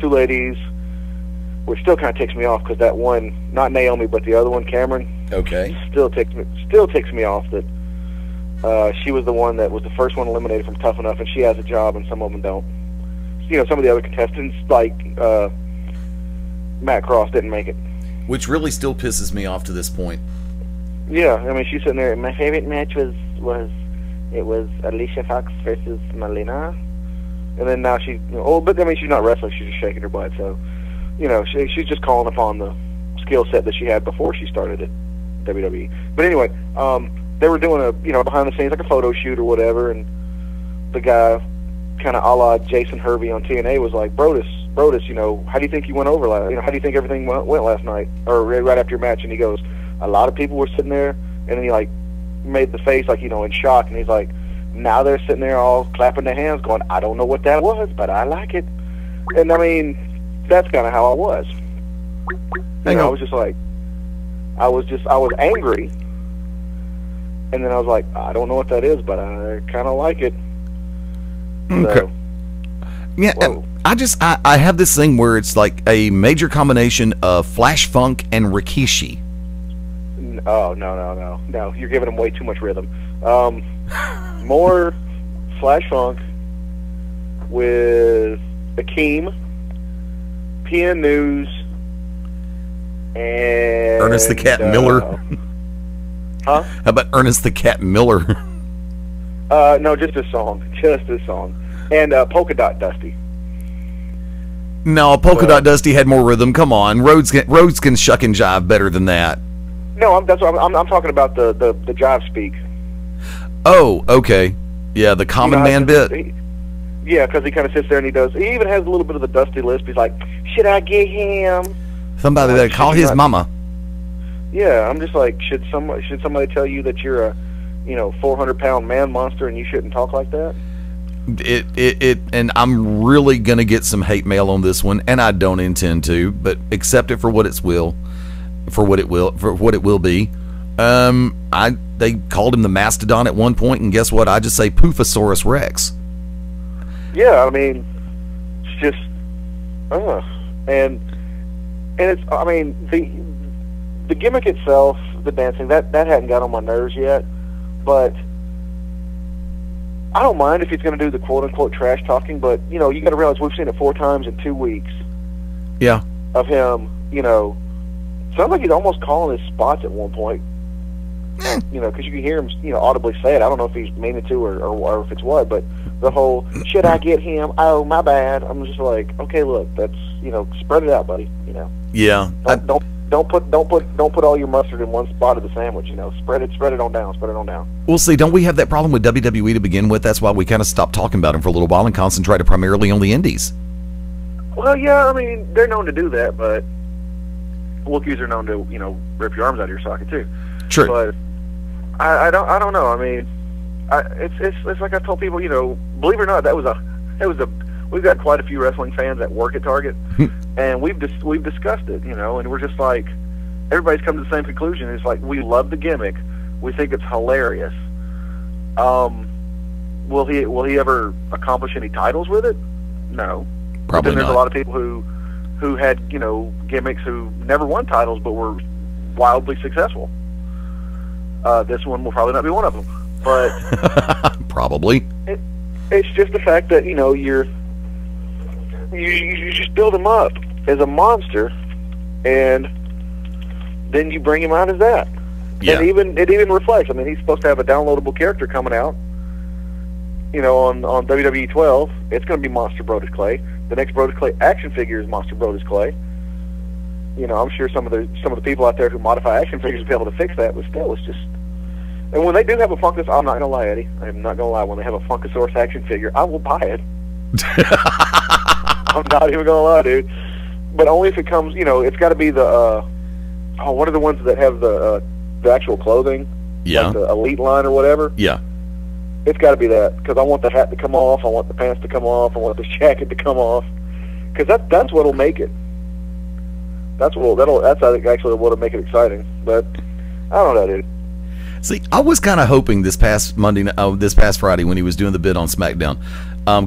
[SPEAKER 3] ladies, which still kind of ticks me off because that one, not Naomi, but the other one, Cameron.
[SPEAKER 2] Okay.
[SPEAKER 3] Still ticks me off that she was the one that was the first one eliminated from Tough Enough, and she has a job, and some of them don't. Some of the other contestants, like Matt Cross, didn't make it.
[SPEAKER 2] Which really still pisses me off to this point.
[SPEAKER 3] Yeah, I mean, she's sitting there. My favorite match was Alicia Fox versus Melina, and then now she's she's not wrestling; she's just shaking her butt. So, she's just calling upon the skill set that she had before she started at WWE. But anyway, they were doing a behind the scenes, like a photo shoot or whatever, and the guy, kind of a la Jason Hervey on TNA, was like, Brodus, how do you think you went over last? How do you think everything went last night or right after your match? And he goes, a lot of people were sitting there, and then he made the face in shock, and he's like, now they're sitting there all clapping their hands, going, I don't know what that was, but I like it. And I mean, that's kind of how I was. I was just like, I was angry. And then I was like, I don't know what that is, but I kind of like it.
[SPEAKER 2] Okay.
[SPEAKER 3] So,
[SPEAKER 2] yeah, I have this thing where it's like a major combination of Flash Funk and Rikishi.
[SPEAKER 3] Oh, no. You're giving him way too much rhythm. More Flash Funk with Akeem, PN News, and
[SPEAKER 2] Ernest the Cat Miller.
[SPEAKER 3] Huh?
[SPEAKER 2] How about Ernest the Cat Miller?
[SPEAKER 3] No, just this song. And Polka Dot Dusty.
[SPEAKER 2] No, Polka Dot Dusty had more rhythm. Come on, Rhodes can shuck and jive better than that.
[SPEAKER 3] No, I'm talking about the jive speak.
[SPEAKER 2] Oh, okay. Yeah, the common man bit.
[SPEAKER 3] Yeah, because he kind of sits there and he even has a little bit of the Dusty lisp. He's like, should I get him?
[SPEAKER 2] Somebody that call his mama.
[SPEAKER 3] Yeah, I'm just like, should somebody tell you that you're a 400-pound man monster and you shouldn't talk like that?
[SPEAKER 2] And I'm really gonna get some hate mail on this one, and I don't intend to, but accept it for what it will be. They called him the Mastodon at one point, and guess what? I just say Poofosaurus Rex.
[SPEAKER 3] Yeah, I mean, it's just, and it's, I mean, the gimmick itself, the dancing, that hadn't got on my nerves yet, but I don't mind if he's going to do the quote-unquote trash talking, but, you know, you got to realize we've seen it 4 times in 2 weeks.
[SPEAKER 2] Yeah.
[SPEAKER 3] Of him, you know, sounds like he's almost calling his spots at one point. You know, because you can hear him, you know, audibly say it. I don't know if he's meaning to or if it's what, but the whole, should I get him? Oh, my bad. I'm just like, okay, look, that's, you know, spread it out, buddy, you know.
[SPEAKER 2] Yeah.
[SPEAKER 3] Don't put all your mustard in one spot of the sandwich, you know. Spread it on down.
[SPEAKER 2] Well, see, don't we have that problem with WWE to begin with? That's why we kind of stopped talking about him for a little while and concentrated primarily on the indies.
[SPEAKER 3] Well, yeah, I mean, they're known to do that, but Wookiees are known to, you know, rip your arms out of your socket too.
[SPEAKER 2] True.
[SPEAKER 3] But I don't know. I mean, it's like I told people, you know, believe it or not, we've got quite a few wrestling fans that work at Target, and we've discussed it, you know, and we're just like, everybody's come to the same conclusion. It's like, we love the gimmick, we think it's hilarious. Will he ever accomplish any titles with it? No.
[SPEAKER 2] Probably
[SPEAKER 3] but then there's
[SPEAKER 2] not.
[SPEAKER 3] a lot of people who had, you know, gimmicks who never won titles but were wildly successful. This one will probably not be one of them, but
[SPEAKER 2] probably.
[SPEAKER 3] It's just the fact that, you know, you just build him up as a monster, and then you bring him out as that.
[SPEAKER 2] Yeah.
[SPEAKER 3] And it even reflects. I mean, he's supposed to have a downloadable character coming out, you know, on WWE 12. It's going to be Monster Brodus Clay. The next Brodus Clay action figure is Monster Brodus Clay. You know, I'm sure some of the people out there who modify action figures will be able to fix that, but still, it's just. And when they do have a Funkus, I'm not gonna lie, Eddie. I'm not gonna lie. When they have a Funkasaurus action figure, I will buy it. I'm not even gonna lie, dude. But only if it comes. You know, it's got to be the. What are the ones that have the actual clothing?
[SPEAKER 2] Yeah.
[SPEAKER 3] Like the Elite line or whatever.
[SPEAKER 2] Yeah.
[SPEAKER 3] It's got to be that, because I want the hat to come off. I want the pants to come off. I want the jacket to come off. Because that's what'll make it. That's actually what'll make it exciting. But I don't know, dude.
[SPEAKER 2] See, I was kind of hoping this past Friday when he was doing the bid on SmackDown,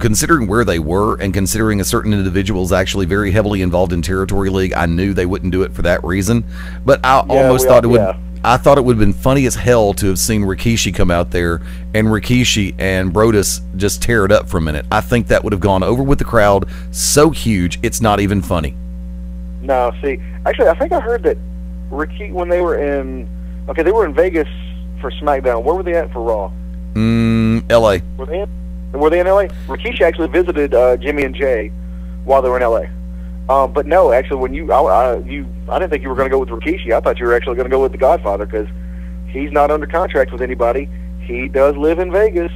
[SPEAKER 2] considering where they were and considering a certain individual is actually very heavily involved in Territory League, I knew they wouldn't do it for that reason. But I almost thought it would. Yeah. I thought it would have been funny as hell to have seen Rikishi come out there and Rikishi and Brodus just tear it up for a minute. I think that would have gone over with the crowd so huge it's not even funny. No, see, actually, I think I heard that Rikishi, when they were in, they were in Vegas for SmackDown. Where were they at for Raw? L.A.
[SPEAKER 3] Were they in L.A.? Rikishi actually visited Jimmy and Jay while they were in L.A. But no, actually, when I didn't think you were going to go with Rikishi. I thought you were actually going to go with the Godfather, because he's not under contract with anybody. He does live in Vegas.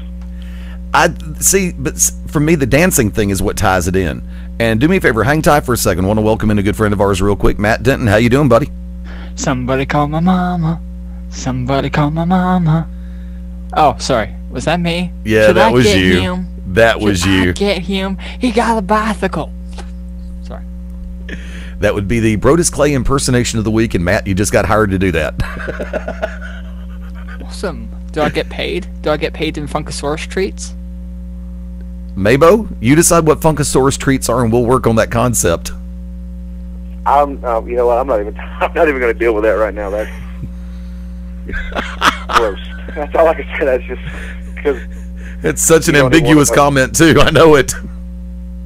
[SPEAKER 2] I see, but for me, the dancing thing is what ties it in. And do me a favor, hang tight for a second. I want to welcome in a good friend of ours real quick, Matt Denton. How you doing, buddy?
[SPEAKER 1] Somebody call my mama. Somebody call my mama. Oh, sorry. Was that me?
[SPEAKER 2] Yeah,
[SPEAKER 1] Should
[SPEAKER 2] that
[SPEAKER 1] I
[SPEAKER 2] was
[SPEAKER 1] get
[SPEAKER 2] you.
[SPEAKER 1] Him?
[SPEAKER 2] That was
[SPEAKER 1] Should
[SPEAKER 2] you.
[SPEAKER 1] I get him? He got a bicycle. Sorry.
[SPEAKER 2] That would be the Brodus Clay impersonation of the week, and Matt, you just got hired to do that.
[SPEAKER 1] Awesome. Do I get paid? Do I get paid in Funkasaurus treats?
[SPEAKER 2] Mabo, you decide what Funkasaurus treats are, and we'll work on that concept.
[SPEAKER 3] You know what? I'm not even going to deal with that right now. That's gross. That's all I can say. That's just because
[SPEAKER 2] it's such an ambiguous comment too. I know it.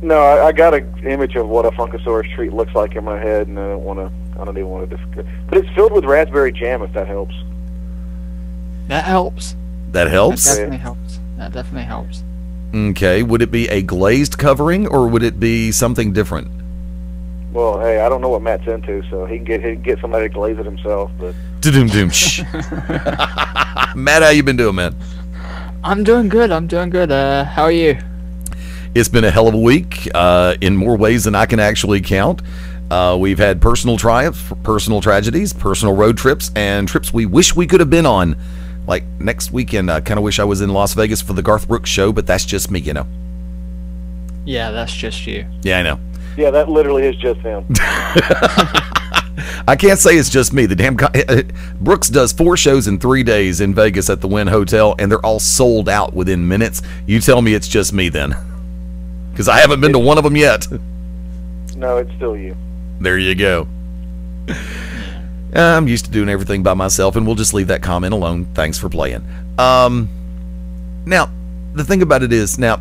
[SPEAKER 3] No, I got an image of what a Funkasaurus treat looks like in my head, and I don't even want to discuss. But it's filled with raspberry jam, if that helps.
[SPEAKER 1] That helps.
[SPEAKER 2] That helps?
[SPEAKER 1] That definitely helps. That definitely helps.
[SPEAKER 2] Okay, would it be a glazed covering, or would it be something different?
[SPEAKER 3] Well, hey, I don't know what Matt's into, so he can get somebody to glaze it himself. But
[SPEAKER 2] doom. Shh. Matt, how you been doing, man?
[SPEAKER 1] I'm doing good. How are you?
[SPEAKER 2] It's been a hell of a week, in more ways than I can actually count. We've had personal triumphs, personal tragedies, personal road trips, and trips we wish we could have been on. Like next weekend, I kind of wish I was in Las Vegas for the Garth Brooks show, but that's just me, you know.
[SPEAKER 1] Yeah, that's just you.
[SPEAKER 2] Yeah, I know.
[SPEAKER 3] Yeah, that literally is just him.
[SPEAKER 2] I can't say it's just me. The damn Brooks does 4 shows in 3 days in Vegas at the Wynn Hotel, and they're all sold out within minutes. You tell me it's just me then, because I haven't been to one of them yet.
[SPEAKER 3] No, it's still you.
[SPEAKER 2] There you go. I'm used to doing everything by myself, and we'll just leave that comment alone. Thanks for playing. Now, the thing about it is now,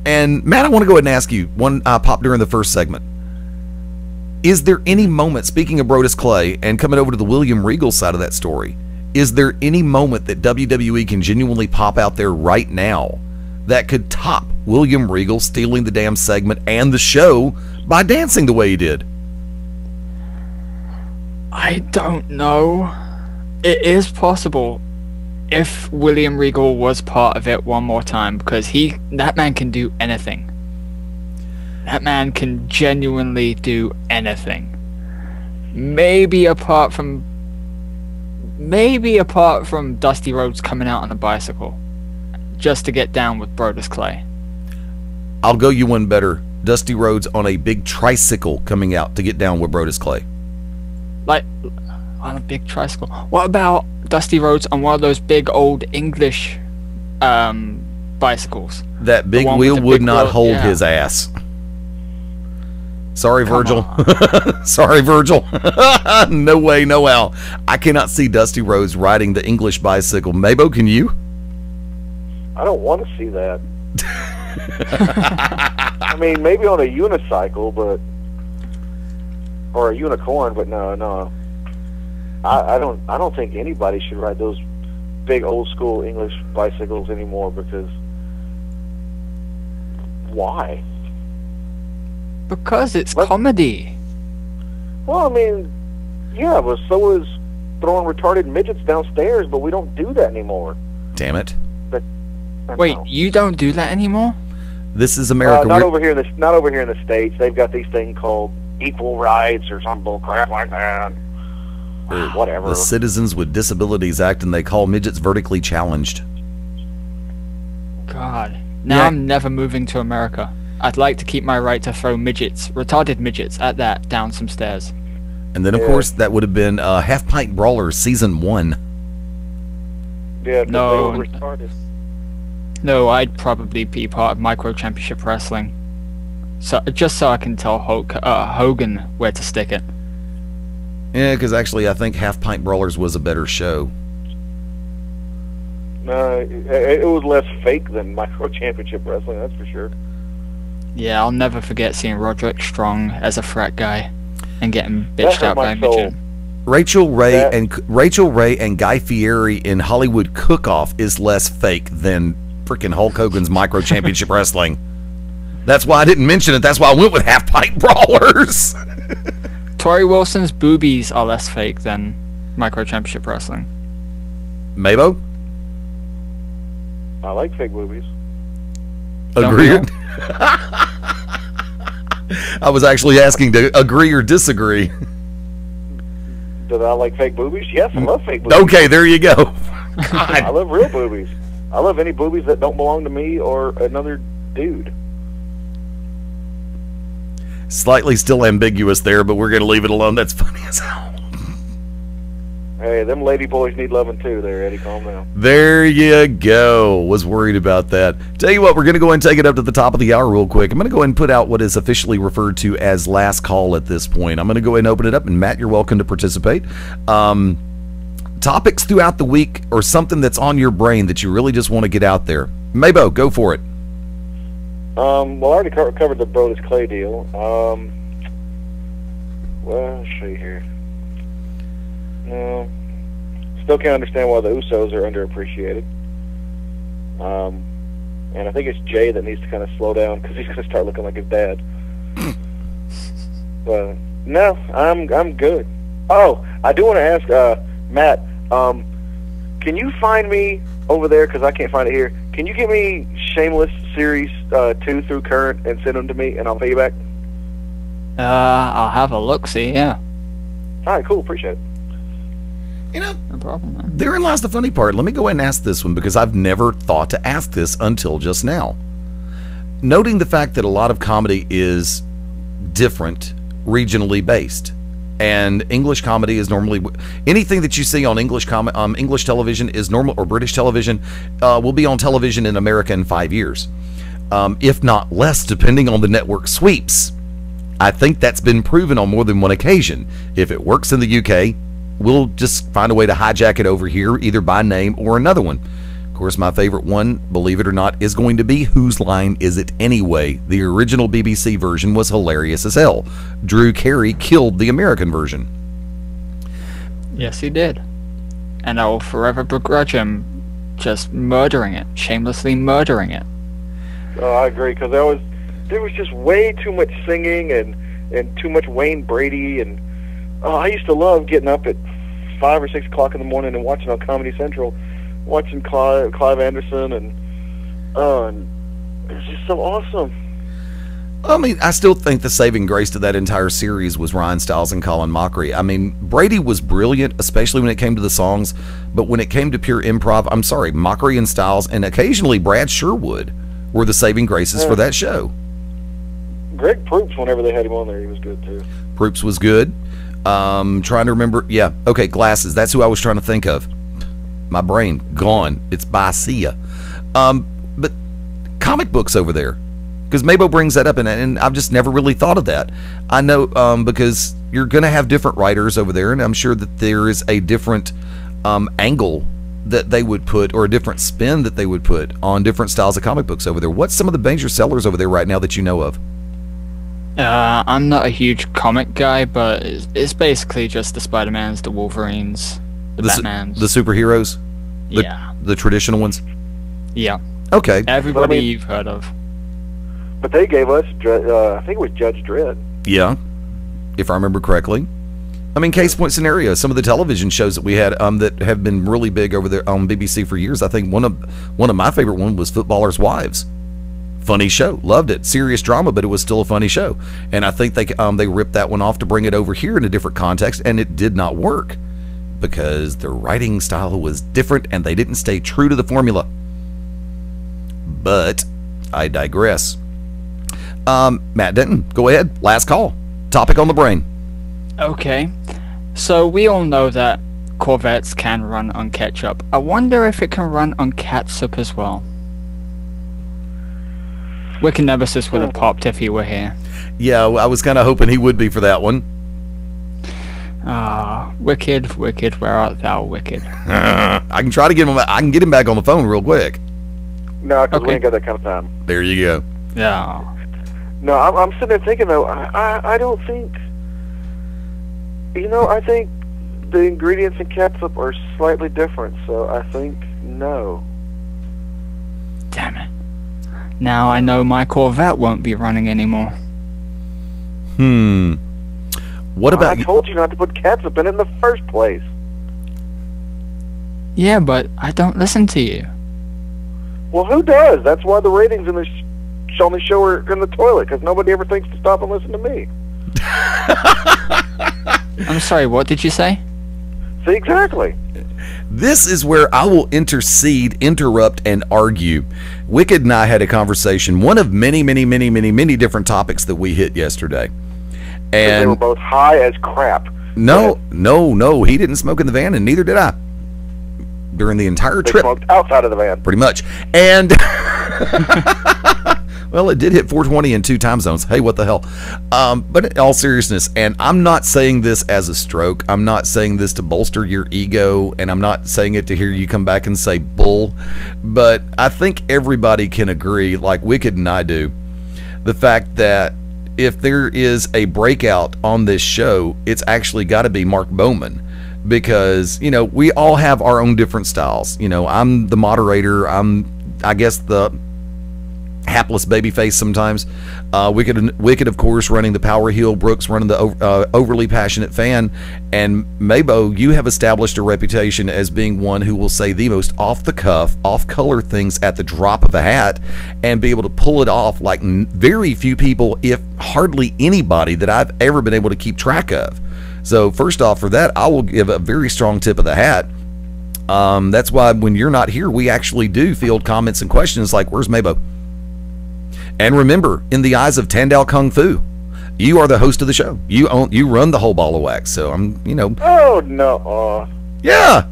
[SPEAKER 2] and Matt, I want to go ahead and ask you one pop during the first segment. Is there any moment, speaking of Brodus Clay and coming over to the William Regal side of that story, is there any moment that WWE can genuinely pop out there right now that could top William Regal stealing the damn segment and the show by dancing the way he did?
[SPEAKER 1] I don't know. It is possible if William Regal was part of it one more time, because that man can do anything. That man can genuinely do anything. Maybe apart from Dusty Rhodes coming out on a bicycle just to get down with Brodus Clay.
[SPEAKER 2] I'll go you one better. Dusty Rhodes on a big tricycle coming out to get down with Brodus Clay.
[SPEAKER 1] Like, on a big tricycle. What about Dusty Rhodes on one of those big old English bicycles?
[SPEAKER 2] That big wheel would not hold his ass. Sorry, Virgil. Sorry, Virgil. No way, no how. I cannot see Dusty Rhodes riding the English bicycle. Mabo, can you?
[SPEAKER 3] I don't want to see that. I mean, maybe on a unicycle, or a unicorn, but no. I don't think anybody should ride those big old school English bicycles anymore, because why?
[SPEAKER 1] Because it's comedy.
[SPEAKER 3] Well, I mean, yeah, but so is throwing retarded midgets downstairs, but we don't do that anymore.
[SPEAKER 2] Damn it.
[SPEAKER 1] Wait, you don't do that anymore?
[SPEAKER 2] This is America.
[SPEAKER 3] Not over here in the States. They've got these things called equal rights or some bull crap like that. Whatever.
[SPEAKER 2] The Citizens with Disabilities Act, and they call midgets vertically challenged.
[SPEAKER 1] God. Now I'm never moving to America. I'd like to keep my right to throw retarded midgets at that, down some stairs.
[SPEAKER 2] And then, of course, that would have been Half Pint Brawlers Season 1.
[SPEAKER 3] Yeah,
[SPEAKER 1] no,
[SPEAKER 3] they were retarded.
[SPEAKER 1] No, I'd probably be part of Micro Championship Wrestling. Just so I can tell Hogan where to stick it.
[SPEAKER 2] Yeah, because actually I think Half Pint Brawlers was a better show.
[SPEAKER 3] No, it was less fake than Micro Championship Wrestling, that's for sure.
[SPEAKER 1] Yeah, I'll never forget seeing Roderick Strong as a frat guy and getting bitched out by a midget.
[SPEAKER 2] Rachel Ray and Guy Fieri in Hollywood Cook-Off is less fake than freaking Hulk Hogan's Micro Championship Wrestling. That's why I didn't mention it. That's why I went with Half Pint Brawlers.
[SPEAKER 1] Tori Wilson's boobies are less fake than Micro Championship Wrestling.
[SPEAKER 2] Mabo?
[SPEAKER 3] I like fake boobies.
[SPEAKER 2] Agreed. I was actually asking to agree or disagree.
[SPEAKER 3] Do I like fake boobies? Yes, I love fake boobies.
[SPEAKER 2] Okay, there you go.
[SPEAKER 3] I love real boobies. I love any boobies that don't belong to me or another dude.
[SPEAKER 2] Slightly still ambiguous there, but we're going to leave it alone. That's funny as hell.
[SPEAKER 3] Hey, them lady boys need loving too there, Eddie. Calm down.
[SPEAKER 2] There you go. Was worried about that. Tell you what, we're going to go ahead and take it up to the top of the hour real quick. I'm going to go ahead and put out what is officially referred to as last call at this point. I'm going to go ahead and open it up, and Matt, you're welcome to participate. Topics throughout the week or something that's on your brain that you really just want to get out there. Mabo, go for it.
[SPEAKER 3] Well, I already covered the Brodus Clay deal. Well, let's see here. No. Still can't understand why the Usos are underappreciated. And I think it's Jay that needs to kind of slow down because he's going to start looking like his dad. No, I'm good. Oh, I do want to ask Matt. Can you find me over there, because I can't find it here? Can you give me Shameless Series 2 through current and send them to me, and I'll pay you back?
[SPEAKER 1] I'll have a look. See, yeah.
[SPEAKER 3] All right, cool. Appreciate it.
[SPEAKER 2] You know,
[SPEAKER 1] no problem, man.
[SPEAKER 2] Therein lies the funny part. Let me go ahead and ask this one, because I've never thought to ask this until just now. Noting the fact that a lot of comedy is different, regionally based, and English comedy is normally anything that you see on English television is normal, or British television will be on television in America in 5 years, if not less, depending on the network sweeps. I think that's been proven on more than one occasion. If it works in the UK, we'll just find a way to hijack it over here, either by name or another one. Of course, my favorite one, believe it or not, is going to be Whose Line Is It Anyway? The original BBC version was hilarious as hell. Drew Carey killed the American version.
[SPEAKER 1] Yes, he did. And I will forever begrudge him just murdering it, shamelessly murdering it.
[SPEAKER 3] Oh, I agree, because there was just way too much singing and too much Wayne Brady, and I used to love getting up at 5 or 6 o'clock in the morning and watching on Comedy Central, watching Clive Anderson, and it was just so awesome.
[SPEAKER 2] I mean, I still think the saving grace to that entire series was Ryan Stiles and Colin Mockery. I mean, Brady was brilliant, especially when it came to the songs, but when it came to pure improv, I'm sorry, Mockery and Stiles, and occasionally Brad Sherwood were the saving graces for that show.
[SPEAKER 3] Greg Proops, whenever they had him on there, he was good too.
[SPEAKER 2] Proops was good. Trying to remember. Yeah, okay, Glasses. That's who I was trying to think of. My brain gone. It's by Sia. But comic books over there, because Mabo brings that up, and I've just never really thought of that. I know because you're going to have different writers over there, and I'm sure that there is a different angle that they would put, or a different spin that they would put on different styles of comic books over there. What's some of the major sellers over there right now that you know of?
[SPEAKER 1] I'm not a huge comic guy, but it's basically just the Spider-Mans, the Wolverines, the Batmans.
[SPEAKER 2] The superheroes?
[SPEAKER 1] Yeah.
[SPEAKER 2] The traditional ones?
[SPEAKER 1] Yeah.
[SPEAKER 2] Okay.
[SPEAKER 1] Everybody you've heard of.
[SPEAKER 3] But they gave us, I think it was Judge Dredd.
[SPEAKER 2] Yeah, if I remember correctly. I mean, case point scenario, some of the television shows that we had that have been really big over there on BBC for years. I think one of my favorite ones was Footballers' Wives. Funny show, loved it. Serious drama, but it was still a funny show. And I think they ripped that one off to bring it over here in a different context, and it did not work because the writing style was different and they didn't stay true to the formula. But I digress. Matt Denton, go ahead. Last call. Topic on the brain.
[SPEAKER 1] Okay. So we all know that Corvettes can run on ketchup. I wonder if it can run on catsup as well. Wicked Nemesis would have popped if he were here.
[SPEAKER 2] Yeah, I was kind of hoping he would be for that one.
[SPEAKER 1] Wicked, where art thou, Wicked?
[SPEAKER 2] I can try to get him. I can get him back on the phone real quick.
[SPEAKER 3] No, because we ain't got that kind of time.
[SPEAKER 2] There you go.
[SPEAKER 1] Yeah.
[SPEAKER 3] No, I'm sitting there thinking though. I don't think. I think the ingredients in catsup are slightly different. So I think no.
[SPEAKER 1] Damn it. Now I know my Corvette won't be running anymore.
[SPEAKER 2] What about?
[SPEAKER 3] I told you not to put catsup in it in the first place.
[SPEAKER 1] Yeah, but I don't listen to you.
[SPEAKER 3] Well, who does? That's why the ratings in this on the show are in the toilet, because nobody ever thinks to stop and listen to me.
[SPEAKER 1] I'm sorry, what did you say?
[SPEAKER 3] See, exactly.
[SPEAKER 2] This is where I will intercede, interrupt, and argue. Wicked and I had a conversation, one of many, many, many, many, many different topics that we hit yesterday. And
[SPEAKER 3] they were both high as crap.
[SPEAKER 2] No, he didn't smoke in the van, and neither did I. During the entire
[SPEAKER 3] They
[SPEAKER 2] trip.
[SPEAKER 3] smoked outside of the van.
[SPEAKER 2] Pretty much. And well, it did hit 420 in 2 time zones. Hey, what the hell? But in all seriousness, and I'm not saying this as a stroke. I'm not saying this to bolster your ego, and I'm not saying it to hear you come back and say bull. But I think everybody can agree, like Wicked and I do, the fact that if there is a breakout on this show, it's actually got to be Mark Bowman. Because, we all have our own different styles. I'm the moderator. I guess, the hapless babyface sometimes. Wicked, of course, running the power heel. Brooks running the overly passionate fan. And Mabo, you have established a reputation as being one who will say the most off-the-cuff, off-color things at the drop of a hat and be able to pull it off like very few people, if hardly anybody, that I've ever been able to keep track of. So first off, for that, I will give a very strong tip of the hat. That's why when you're not here, we actually do field comments and questions like, where's Mabo? And remember, in the eyes of Tandao Kung Fu, you are the host of the show. You run the whole ball of wax. So I'm,
[SPEAKER 3] Oh, no.
[SPEAKER 2] Yeah.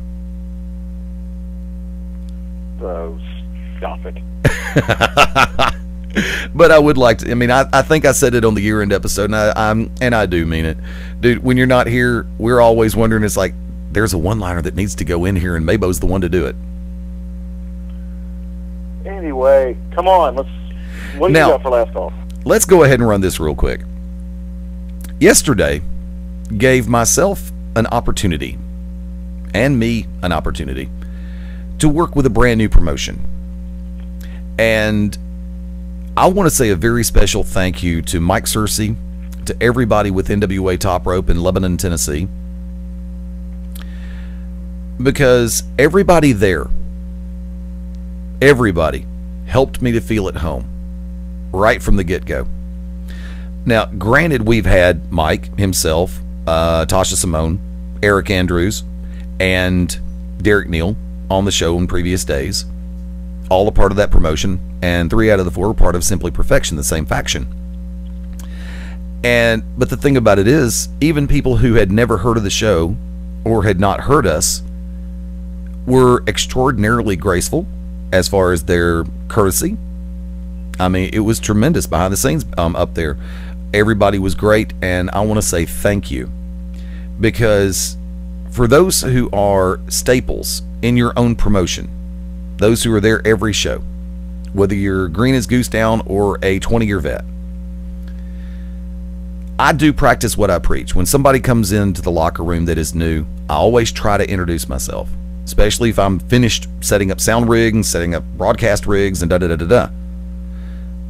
[SPEAKER 3] Oh, stop it.
[SPEAKER 2] But I would like to. I think I said it on the year-end episode, and I do mean it, dude. When you're not here, we're always wondering. It's like there's a one-liner that needs to go in here, and Mabo's the one to do it.
[SPEAKER 3] way. Come on, what do you got for last call?
[SPEAKER 2] Let's go ahead and run this real quick. Yesterday gave myself an opportunity, and me an opportunity, to work with a brand new promotion. And I want to say a very special thank you to Mike Searcy, to everybody with NWA Top Rope in Lebanon, Tennessee, because everybody there, everybody helped me to feel at home right from the get-go. Now, granted, we've had Mike himself, Tasha Simone, Eric Andrews, and Derek Neal on the show in previous days, all a part of that promotion, and 3 out of the 4 are part of Simply Perfection, the same faction. But the thing about it is, even people who had never heard of the show or had not heard us were extraordinarily graceful as far as their courtesy. I mean, it was tremendous behind the scenes up there. Everybody was great, and I want to say thank you, because for those who are staples in your own promotion, those who are there every show, whether you're green as goose down or a 20-year vet, I do practice what I preach. When somebody comes into the locker room that is new, I always try to introduce myself, especially if I'm finished setting up sound rigs, setting up broadcast rigs, and da-da-da-da-da.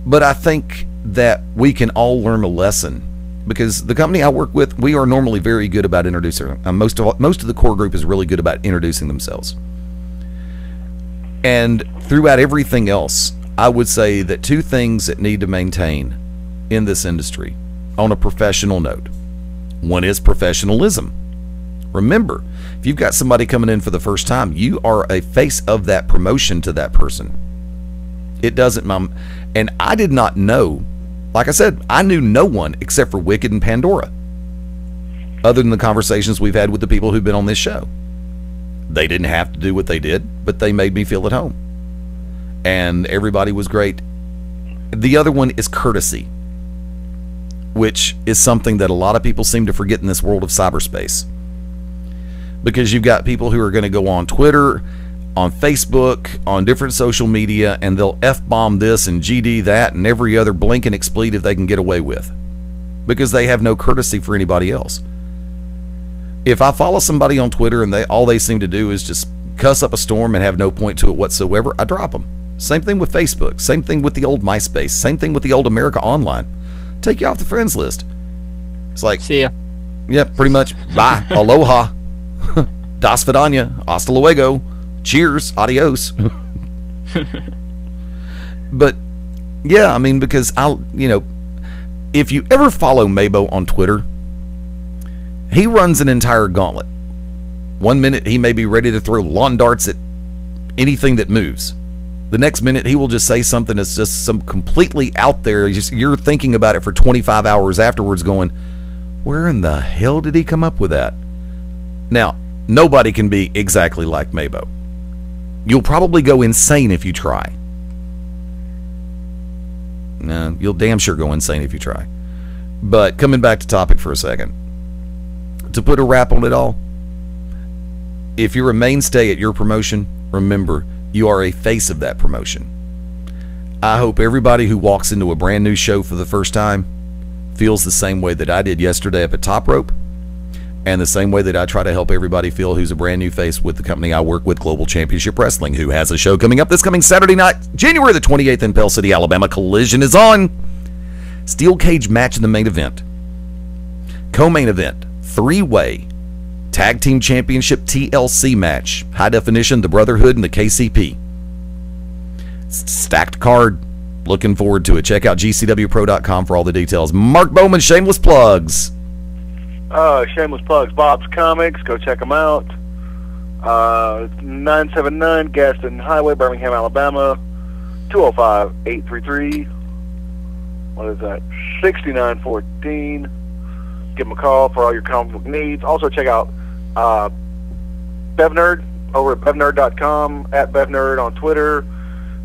[SPEAKER 2] But I think that we can all learn a lesson, because the company I work with, we are normally very good about introducing. Most of the core group is really good about introducing themselves. And throughout everything else, I would say that 2 things that need to maintain in this industry on a professional note. One is professionalism. Remember, if you've got somebody coming in for the first time, you are a face of that promotion to that person. It doesn't, and I did not know, like I said, I knew no one except for Wicked and Pandora, other than the conversations we've had with the people who've been on this show. They didn't have to do what they did, but they made me feel at home. And everybody was great. The other one is courtesy, which is something that a lot of people seem to forget in this world of cyberspace. Because you've got people who are going to go on Twitter, on Facebook, on different social media, and they'll F-bomb this and GD that and every other blink and expletive they can get away with, because they have no courtesy for anybody else. If I follow somebody on Twitter and all they seem to do is just cuss up a storm and have no point to it whatsoever, I drop them. Same thing with Facebook. Same thing with the old MySpace. Same thing with the old America Online. Take you off the friends list. It's like,
[SPEAKER 1] see ya.
[SPEAKER 2] Yeah, pretty much. Bye. Aloha. Das vidanya. Hasta luego. Cheers. Adios. But yeah, I mean, because if you ever follow Mabo on Twitter, he runs an entire gauntlet. 1 minute he may be ready to throw lawn darts at anything that moves. The next minute he will just say something that's just some completely out there. You're thinking about it for 25 hours afterwards going, where in the hell did he come up with that? Now, nobody can be exactly like Mabo. You'll probably go insane if you try. No, you'll damn sure go insane if you try. But coming back to topic for a second, to put a wrap on it all, if you're a mainstay at your promotion, remember, you are a face of that promotion. I hope everybody who walks into a brand new show for the first time feels the same way that I did yesterday up at Top Rope, and the same way that I try to help everybody feel who's a brand new face with the company I work with, Global Championship Wrestling, who has a show coming up this coming Saturday night, January the 28th in Pell City, Alabama. Collision is on. Steel cage match in the main event. Co-main event, 3-way Tag Team Championship TLC match. High Definition, the Brotherhood, and the KCP. Stacked card. Looking forward to it. Check out gcwpro.com for all the details. Mark Bowman, shameless plugs.
[SPEAKER 3] Shameless plugs. Bob's Comics. Go check them out. 979 Gaston Highway, Birmingham, Alabama. 205-833. What is that? 6914. Give them a call for all your comic book needs. Also check out BevNerd over at BevNerd.com, at BevNerd on Twitter,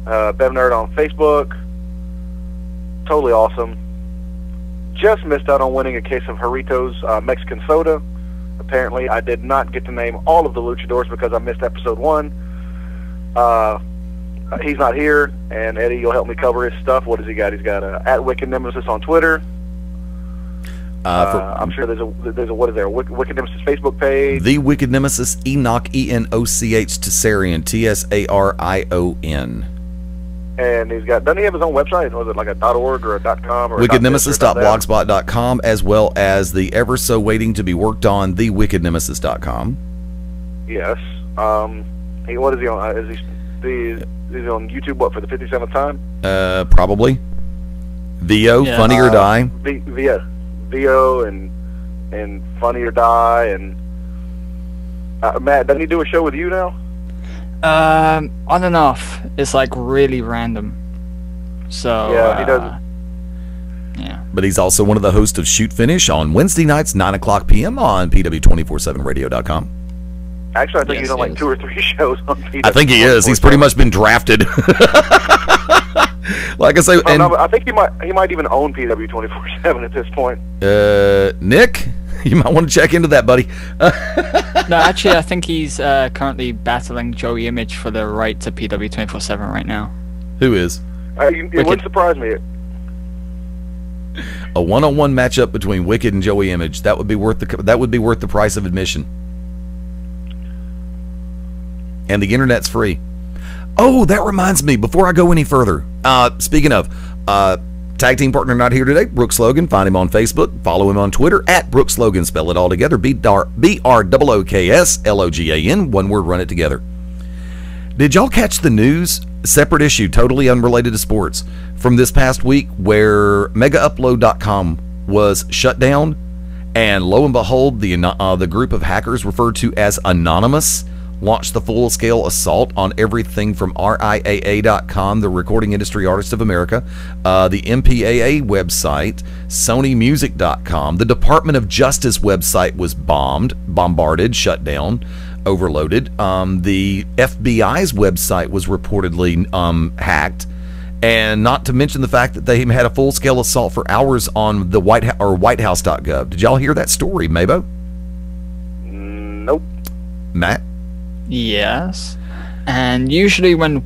[SPEAKER 3] BevNerd on Facebook. Totally awesome. Just missed out on winning a case of Jarritos Mexican soda. Apparently, I did not get to name all of the luchadors because I missed episode 1. he's not here, and Eddie, you'll help me cover his stuff. What has he got? He's got at Wicked Nemesis on Twitter. I'm sure there's a what is there? A Wicked Nemesis Facebook page.
[SPEAKER 2] The Wicked Nemesis, Enoch, ENOCH Tsarion, TSARION.
[SPEAKER 3] And he's got, doesn't he have his own website? Was it like a .org or a .com or
[SPEAKER 2] wickednemesis.blogspot.com, as well as the ever so waiting to be worked on thewickednemesis.com.
[SPEAKER 3] Yes. What is he on? Is he on YouTube? What, for the 57th time?
[SPEAKER 2] Probably. VO, Funny or Die.
[SPEAKER 3] VO and Funny or Die, and Matt, doesn't he do a show with you now?
[SPEAKER 1] On and off. It's like really random. So
[SPEAKER 3] yeah, he does.
[SPEAKER 1] Yeah.
[SPEAKER 2] But he's also one of the hosts of Shoot Finish on Wednesday nights, 9:00 p.m. on PW247radio.com.
[SPEAKER 3] Actually, I think he's on like 2 or 3 shows on PW.
[SPEAKER 2] I think he is. He's pretty much been drafted. Like I say,
[SPEAKER 3] I think he might even own PW247 at this point.
[SPEAKER 2] Nick, you might want to check into that, buddy.
[SPEAKER 1] No, actually, I think he's currently battling Joey Image for the right to PW247 right now.
[SPEAKER 2] Who is?
[SPEAKER 3] It wouldn't surprise me.
[SPEAKER 2] A one-on-one matchup between Wicked and Joey Image. That would be worth the price of admission. And the internet's free. Oh, that reminds me, before I go any further, speaking of, tag team partner not here today, Brooks Logan. Find him on Facebook. Follow him on Twitter, at Brooks Logan. Spell it all together, BROOKSLOGAN. One word, run it together. Did y'all catch the news? Separate issue, totally unrelated to sports, from this past week where MegaUpload.com was shut down, and lo and behold, the group of hackers referred to as Anonymous launched the full-scale assault on everything from RIAA.com, the Recording Industry Artists of America, the MPAA website, SonyMusic.com. The Department of Justice website was bombarded, shut down, overloaded. The FBI's website was reportedly hacked, and not to mention the fact that they had a full-scale assault for hours on the WhiteHouse.gov. Did y'all hear that story, Mabo?
[SPEAKER 3] Nope.
[SPEAKER 2] Matt?
[SPEAKER 1] Yes, and usually when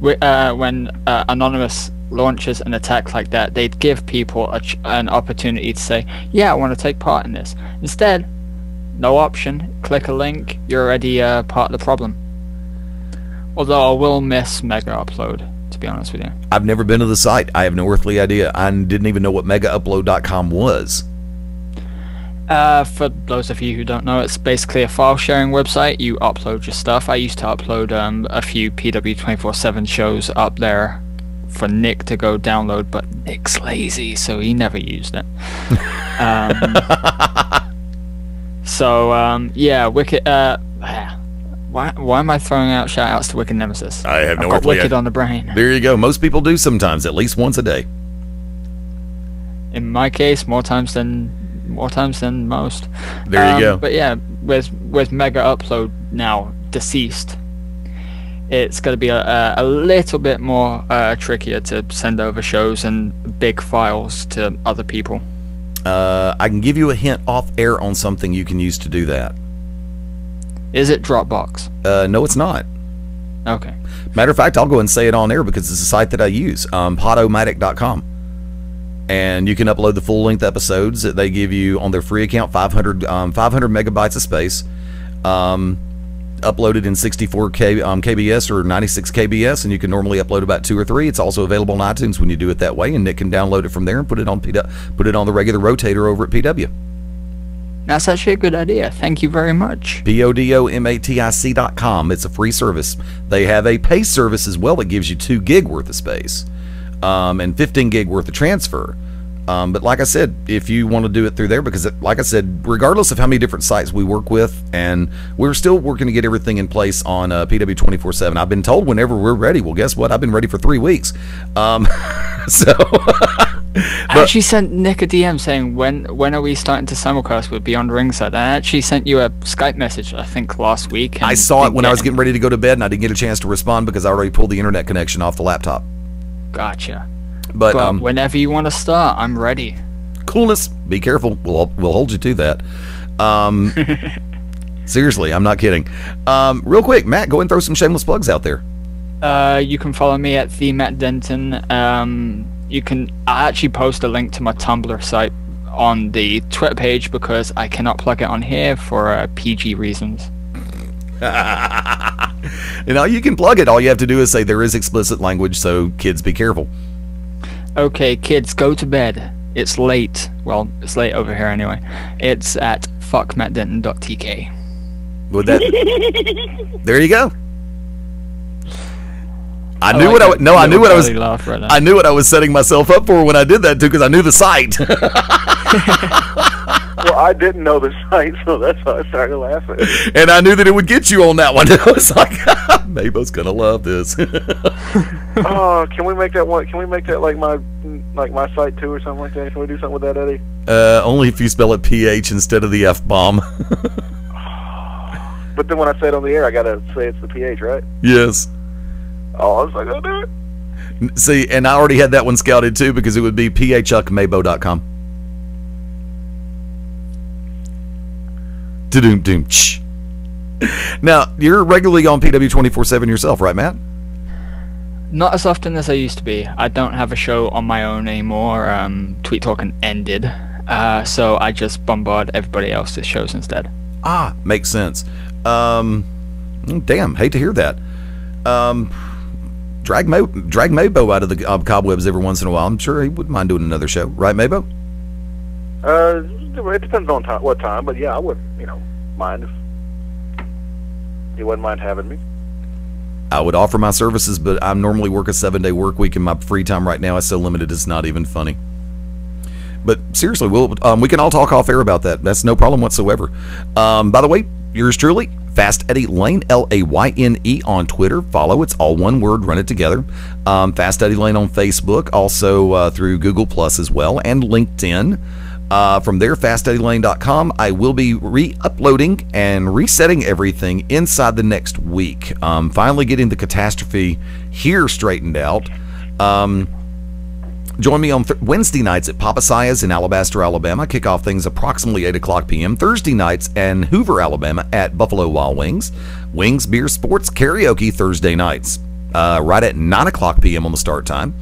[SPEAKER 1] Anonymous launches an attack like that, they'd give people an opportunity to say, yeah, I want to take part in this. Instead, no option. Click a link, you're already part of the problem. Although I will miss Mega Upload, to be honest with you.
[SPEAKER 2] I've never been to the site. I have no earthly idea. I didn't even know what MegaUpload.com was.
[SPEAKER 1] For those of you who don't know, it's basically a file sharing website. You upload your stuff. I used to upload a few PW247 shows up there for Nick to go download, but Nick's lazy, so he never used it. Yeah, Wicked. Why am I throwing out shout outs to Wicked Nemesis?
[SPEAKER 2] I have no
[SPEAKER 1] I've got
[SPEAKER 2] idea.
[SPEAKER 1] Wicked on the brain.
[SPEAKER 2] There you go. Most people do sometimes, at least once a day.
[SPEAKER 1] In my case, more times than most.
[SPEAKER 2] There you go.
[SPEAKER 1] But yeah, with Mega Upload now deceased, it's going to be a little bit more trickier to send over shows and big files to other people.
[SPEAKER 2] I can give you a hint off air on something you can use to do that.
[SPEAKER 1] Is it Dropbox?
[SPEAKER 2] No, it's not.
[SPEAKER 1] Okay.
[SPEAKER 2] Matter of fact, I'll go and say it on air because it's a site that I use, Podomatic.com. And you can upload the full-length episodes that they give you on their free account, 500 megabytes of space, uploaded in 64 kbs or 96 kbs, and you can normally upload about 2 or 3. It's also available on iTunes when you do it that way, and Nick can download it from there and put it on the regular rotator over at PW.
[SPEAKER 1] That's actually a good idea. Thank you very much.
[SPEAKER 2] PODOMATIC.com. It's a free service. They have a pay service as well that gives you 2 gig worth of space. And 15 gig worth of transfer. But like I said, if you want to do it through there, because like I said, regardless of how many different sites we work with, and we're still working to get everything in place on PW247. I've been told whenever we're ready. Well, guess what? I've been ready for 3 weeks.
[SPEAKER 1] I actually sent Nick a DM saying, when are we starting to simulcast with Beyond Ringside? I actually sent you a Skype message, I think, last week.
[SPEAKER 2] I saw it when I was getting ready to go to bed, and I didn't get a chance to respond because I already pulled the internet connection off the laptop.
[SPEAKER 1] Gotcha.
[SPEAKER 2] But
[SPEAKER 1] whenever you want to start, I'm ready.
[SPEAKER 2] Coolness. Be careful. We'll hold you to that. Seriously, I'm not kidding. Real quick, Matt, go and throw some shameless plugs out there.
[SPEAKER 1] You can follow me at the Matt Denton. I actually post a link to my Tumblr site on the Twitter page because I cannot plug it on here for PG reasons.
[SPEAKER 2] You can plug it. All you have to do is say there is explicit language, so kids be careful.
[SPEAKER 1] Okay, kids, go to bed. It's late. Well, it's late over here anyway. It's at fuckmattdenton.tk.
[SPEAKER 2] Would that? There you go. I knew what I was setting myself up for when I did that too, because I knew the site.
[SPEAKER 3] Well, I didn't know the site, so that's why I started laughing.
[SPEAKER 2] And I knew that it would get you on that one. I was like, Mabo's gonna love this.
[SPEAKER 3] Oh, can we make that one? Can we make that like my site too, or something like that? Can we do something with that, Eddie?
[SPEAKER 2] Only if you spell it PH instead of the F-bomb.
[SPEAKER 3] But then when I say it on the air, I gotta say it's the PH, right?
[SPEAKER 2] Yes.
[SPEAKER 3] Oh, I was like, I'll do it.
[SPEAKER 2] See, and I already had that one scouted too, because it would be phhuckmabo.com. Doom. Now, you're regularly on PW 24/7 yourself, right, Matt?
[SPEAKER 1] Not as often as I used to be. I don't have a show on my own anymore. Tweet Talking ended, so I just bombard everybody else's shows instead.
[SPEAKER 2] Makes sense. Damn, hate to hear that. Drag Mabo out of the cobwebs every once in a while. I'm sure he wouldn't mind doing another show, right, Mabo?
[SPEAKER 3] It depends on what time, but yeah, I wouldn't, mind if he wouldn't mind having me.
[SPEAKER 2] I would offer my services, but I normally work a 7-day work week, and my free time right now is so limited it's not even funny. But seriously, we can all talk off air about that. That's no problem whatsoever. By the way, yours truly, Fast Eddie Lane, Layne on Twitter. Follow. It's all one word. Run it together. Fast Eddie Lane on Facebook, also through Google Plus as well, and LinkedIn. From there, fasteddylane.com. I will be re-uploading and resetting everything inside the next week. Finally getting the catastrophe here straightened out. Join me on Wednesday nights at Papa Sia's in Alabaster, Alabama. Kick off things approximately 8 o'clock p.m. Thursday nights in Hoover, Alabama at Buffalo Wild Wings. Wings, Beer, Sports, Karaoke Thursday nights. Right at 9 o'clock p.m. on the start time.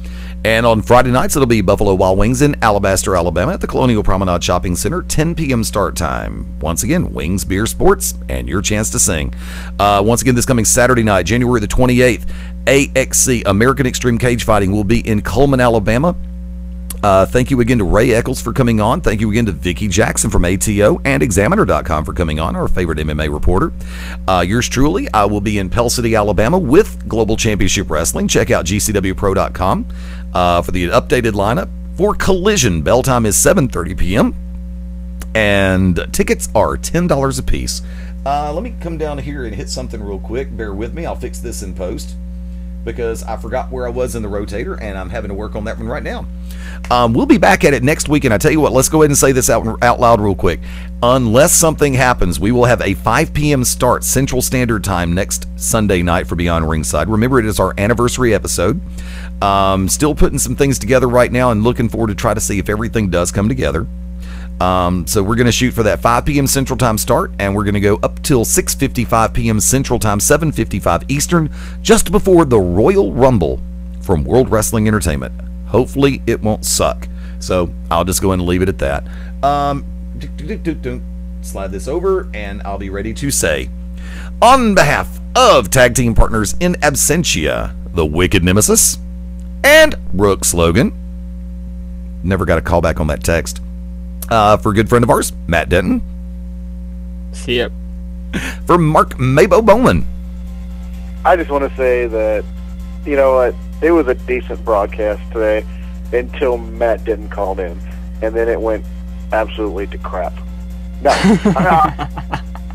[SPEAKER 2] And on Friday nights, it'll be Buffalo Wild Wings in Alabaster, Alabama at the Colonial Promenade Shopping Center, 10 p.m. start time. Once again, Wings, Beer, Sports, and your chance to sing. Once again, this coming Saturday night, January the 28th, AXC, American Extreme Cage Fighting, will be in Cullman, Alabama. Thank you again to Ray Eccles for coming on. Thank you again to Vicki Jackson from ATO and Examiner.com for coming on, our favorite MMA reporter. Yours truly, I will be in Pell City, Alabama with Global Championship Wrestling. Check out GCWPro.com for the updated lineup. For Collision, bell time is 7:30 p.m. and tickets are $10 a piece. Let me come down here and hit something real quick. Bear with me. I'll fix this in post because I forgot where I was in the rotator, and I'm having to work on that one right now. We'll be back at it next week, and I tell you what, let's go ahead and say this out loud real quick. Unless something happens, we will have a 5 p.m. start Central Standard Time next Sunday night for Beyond Ringside. Remember, it is our anniversary episode. Still putting some things together right now and looking forward to try to see if everything does come together. So we're going to shoot for that 5 p.m. Central Time start, and we're going to go up till 6:55 p.m. Central Time, 7:55 Eastern, just before the Royal Rumble from World Wrestling Entertainment. Hopefully it won't suck. So I'll just go ahead and leave it at that. Slide this over, and I'll be ready to say, on behalf of tag team partners in absentia, the Wicked Nemesis and Brooks Logan. Never got a call back on that text. For a good friend of ours, Matt Denton.
[SPEAKER 1] See ya.
[SPEAKER 2] For Mark Mabo Bowman.
[SPEAKER 3] I just want to say that, you know what, it was a decent broadcast today until Matt didn't call in, and then it went absolutely to crap. No, I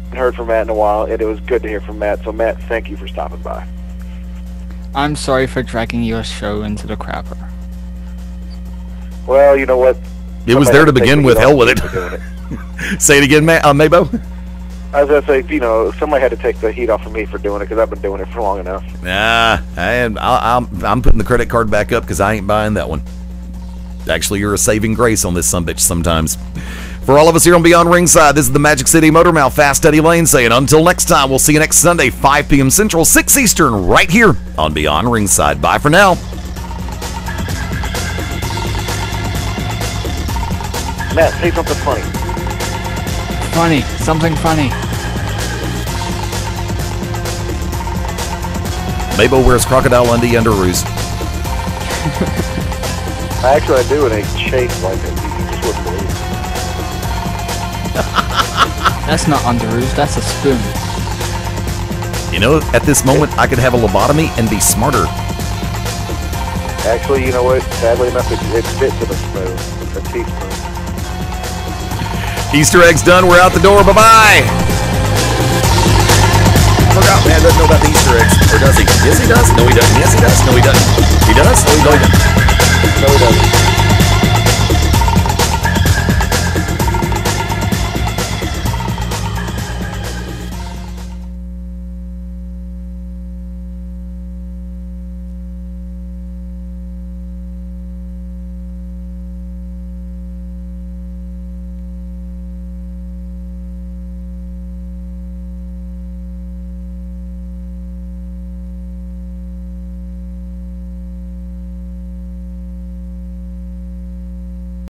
[SPEAKER 3] haven't heard from Matt in a while, and it was good to hear from Matt. So, Matt, thank you for stopping by.
[SPEAKER 1] I'm sorry for dragging your show into the crapper.
[SPEAKER 3] Well, you know what?
[SPEAKER 2] It was there to begin with. Hell with it. Say it again, Mabo.
[SPEAKER 3] I was going to say, you know, somebody had to take the heat off of me for doing it because I've been doing it for long enough.
[SPEAKER 2] Nah, I'm putting the credit card back up because I ain't buying that one. Actually, you're a saving grace on this sumbitch sometimes. For all of us here on Beyond Ringside, this is the Magic City Motormouth Fast Eddie Lane saying until next time, we'll see you next Sunday, 5 p.m. Central, 6 Eastern, right here on Beyond Ringside. Bye for now.
[SPEAKER 3] Matt, say something funny.
[SPEAKER 1] Funny. Something funny.
[SPEAKER 2] Mabel wears crocodile undie underoos.
[SPEAKER 3] Actually, I do, and it's shaped like it. You just wouldn't believe it.
[SPEAKER 1] That's not underoos, that's a spoon.
[SPEAKER 2] You know, at this moment, I could have a lobotomy and be smarter.
[SPEAKER 3] Actually, you know what? Sadly enough, it fits in a spoon. A teaspoon.
[SPEAKER 2] Easter eggs done. We're out the door. Bye-bye. I forgot, man doesn't know about the Easter eggs. Or does he? Yes, he does. No, he doesn't. Yes, he does. No, he doesn't. He does? No, he doesn't.
[SPEAKER 3] No, he doesn't.